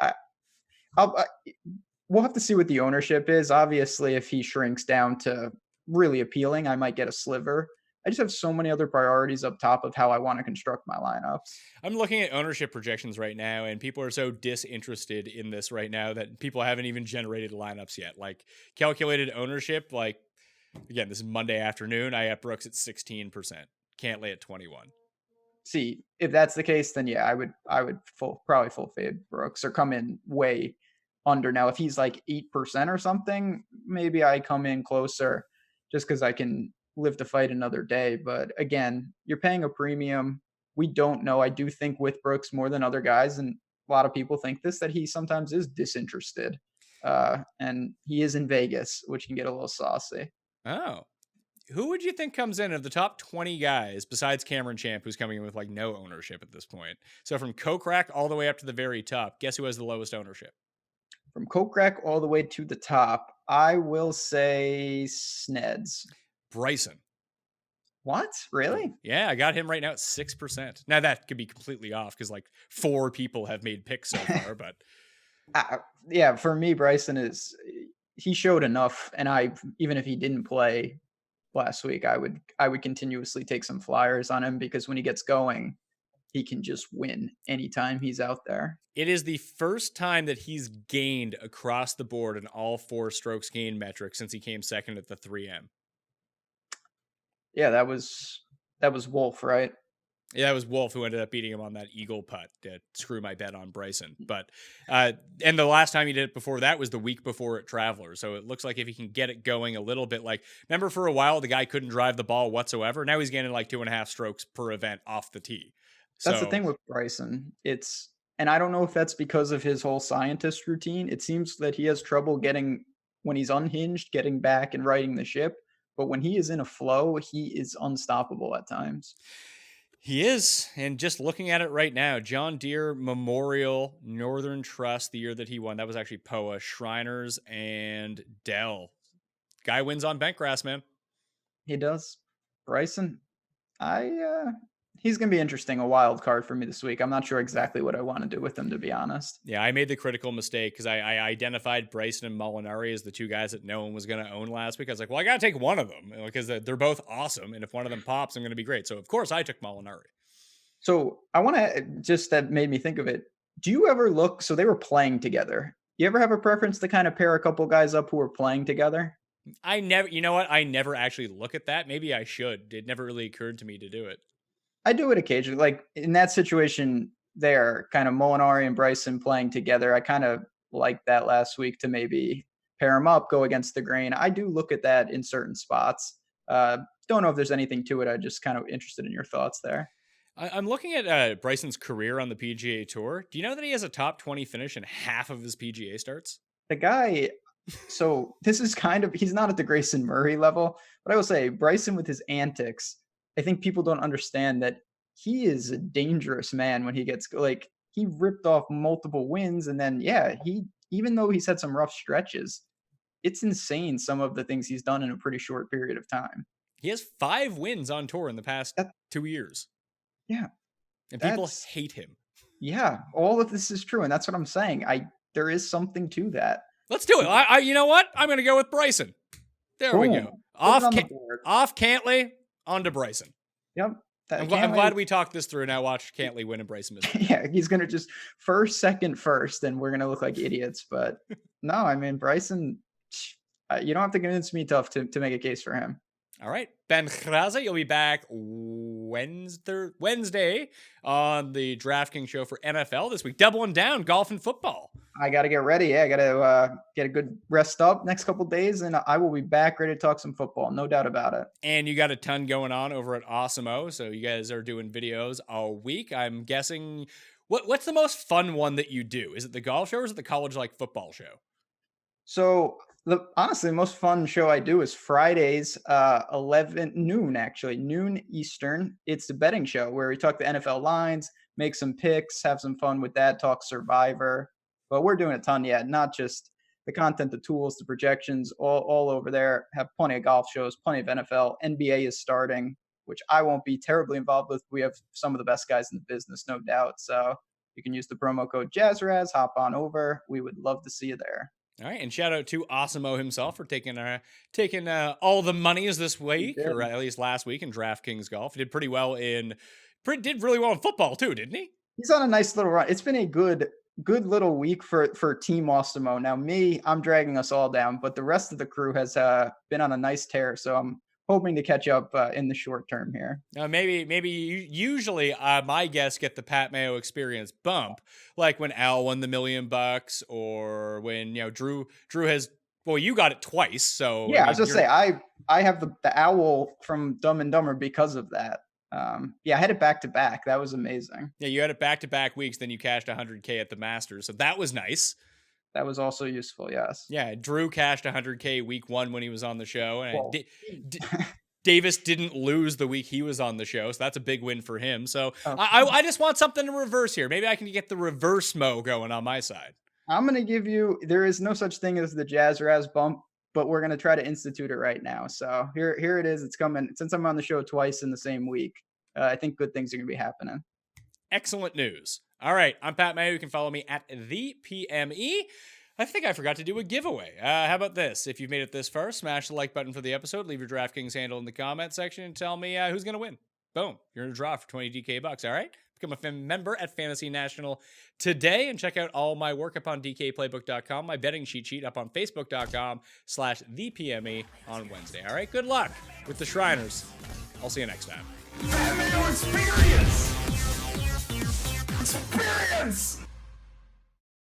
We'll have to see what the ownership is. Obviously, if he shrinks down to really appealing, I might get a sliver. I just have so many other priorities up top of how I want to construct my lineups. I'm looking at ownership projections right now, and people are so disinterested in this right now that people haven't even generated lineups yet. Like calculated ownership, like again, this is Monday afternoon. I have Brooks at 16%. Can't lay at 21. See, if that's the case, then yeah, I would probably full fade Brooks or come in way under. Now, if he's like 8% or something, maybe I come in closer just because I can live to fight another day. But again, you're paying a premium. We don't know. I do think with Brooks more than other guys, and a lot of people think this, that he sometimes is disinterested. And he is in Vegas, which can get a little saucy. Oh. Who would you think comes in of the top 20 guys besides Cameron Champ, who's coming in with like no ownership at this point? So from Kokrak all the way up to the very top, guess who has the lowest ownership? From Kokrak all the way to the top, I will say Sneds. Bryson. What? Really? Yeah, I got him right now at 6%. Now that could be completely off because like 4 people have made picks so far, but yeah, for me, Bryson he showed enough, and even if he didn't play last week, I would continuously take some flyers on him because when he gets going, he can just win anytime he's out there. It is the first time that he's gained across the board in all 4 strokes gain metrics since he came second at the 3M. Yeah, that was Wolf, right? Yeah, that was Wolf who ended up beating him on that eagle putt to screw my bet on Bryson. But and the last time he did it before that was the week before at Travelers. So it looks like if he can get it going a little bit, like remember for a while the guy couldn't drive the ball whatsoever. Now he's getting like 2.5 strokes per event off the tee. That's the thing with Bryson. And I don't know if that's because of his whole scientist routine. It seems that he has trouble when he's unhinged, getting back and righting the ship. But when he is in a flow, he is unstoppable at times. He is. And just looking at it right now, John Deere Memorial, Northern Trust, the year that he won, that was actually POA, Shriners, and Dell. Guy wins on bent grass, man. He does. Bryson, he's going to be interesting, a wild card for me this week. I'm not sure exactly what I want to do with him, to be honest. Yeah, I made the critical mistake because I identified Bryson and Molinari as the 2 guys that no one was going to own last week. I was like, well, I got to take one of them because they're both awesome. And if one of them pops, I'm going to be great. So, of course, I took Molinari. So I want to that made me think of it. Do you ever look? So they were playing together. You ever have a preference to kind of pair a couple guys up who are playing together? I never actually look at that. Maybe I should. It never really occurred to me to do it. I do it occasionally. Like in that situation there, kind of Molinari and Bryson playing together. I kind of liked that last week to maybe pair them up, go against the grain. I do look at that in certain spots. Don't know if there's anything to it. I'm just kind of interested in your thoughts there. I'm looking at Bryson's career on the PGA Tour. Do you know that he has a top 20 finish in half of his PGA starts? The guy, so this is he's not at the Grayson Murray level, but I will say Bryson with his antics, I think people don't understand that he is a dangerous man when he gets he ripped off multiple wins. And then, even though he's had some rough stretches, it's insane some of the things he's done in a pretty short period of time. He has 5 wins on tour in the past 2 years. Yeah. And people hate him. Yeah. All of this is true. And that's what I'm saying. There is something to that. Let's do it. You know what? I'm going to go with Bryson. There we go. Off Cantley, on to Bryson. Yep. I'm glad we talked this through. Now watch Cantley win and Bryson miss. Yeah, he's going to just second, and we're going to look like idiots. But no, I mean, Bryson, you don't have to convince me tough to make a case for him. All right. Ben Rasa, you'll be back Wednesday on the DraftKings show for NFL this week. Doubling down golf and football. I got to get ready. Yeah, I got to get a good rest up next couple of days, and I will be back ready to talk some football. No doubt about it. And you got a ton going on over at Awesome-O, so you guys are doing videos all week. I'm guessing, what's the most fun one that you do? Is it the golf show or is it the college football show? So honestly, the most fun show I do is Fridays, 11 noon Eastern. It's the betting show where we talk the NFL lines, make some picks, have some fun with that, talk Survivor. But we're doing a ton, not just the content, the tools, the projections, all over there. Have plenty of golf shows, plenty of NFL. NBA is starting, which I won't be terribly involved with. We have some of the best guys in the business, no doubt. So you can use the promo code JazzRaz, hop on over. We would love to see you there. All right, and shout out to Awesome-O himself for taking all the monies this week, or at least last week in DraftKings Golf. He did pretty well did really well in football too, didn't he? He's on a nice little run. It's been a good little week for Team Awesome-O. Now I'm dragging us all down, but the rest of the crew has been on a nice tear. So I'm hoping to catch up in the short term here. Maybe usually my guests get the Pat Mayo experience bump, like when Al won the $1 million, or when Drew has. Well, you got it twice, so yeah. I was just say I have the owl from Dumb and Dumber because of that. Yeah, I had it back to back. That was amazing. Yeah, you had it back-to-back weeks, then you cashed 100K at the Masters, so that was nice. That was also useful. Yes. Yeah, Drew cashed 100K week 1 when he was on the show, and Well, Davis didn't lose the week he was on the show, so that's a big win for him. So okay. I just want something to reverse here. Maybe I can get the reverse mo going on my side. I'm going to give you, there is no such thing as the Jazz Raz bump, but we're going to try to institute it right now. So here it is. It's coming. Since I'm on the show twice in the same week, I think good things are going to be happening. Excellent news. All right, I'm Pat Mayo. You can follow me at the PME. I think I forgot to do a giveaway. How about this? If you've made it this far, smash the like button for the episode, leave your DraftKings handle in the comment section, and tell me who's going to win. Boom. You're in a draw for 20 DK bucks, all right? Become a member at Fantasy National today and check out all my work up on DKPlaybook.com, my betting cheat sheet up on Facebook.com/thepme on Wednesday. All right, good luck with the Shriners. I'll see you next time. That Mayo experience! Experience!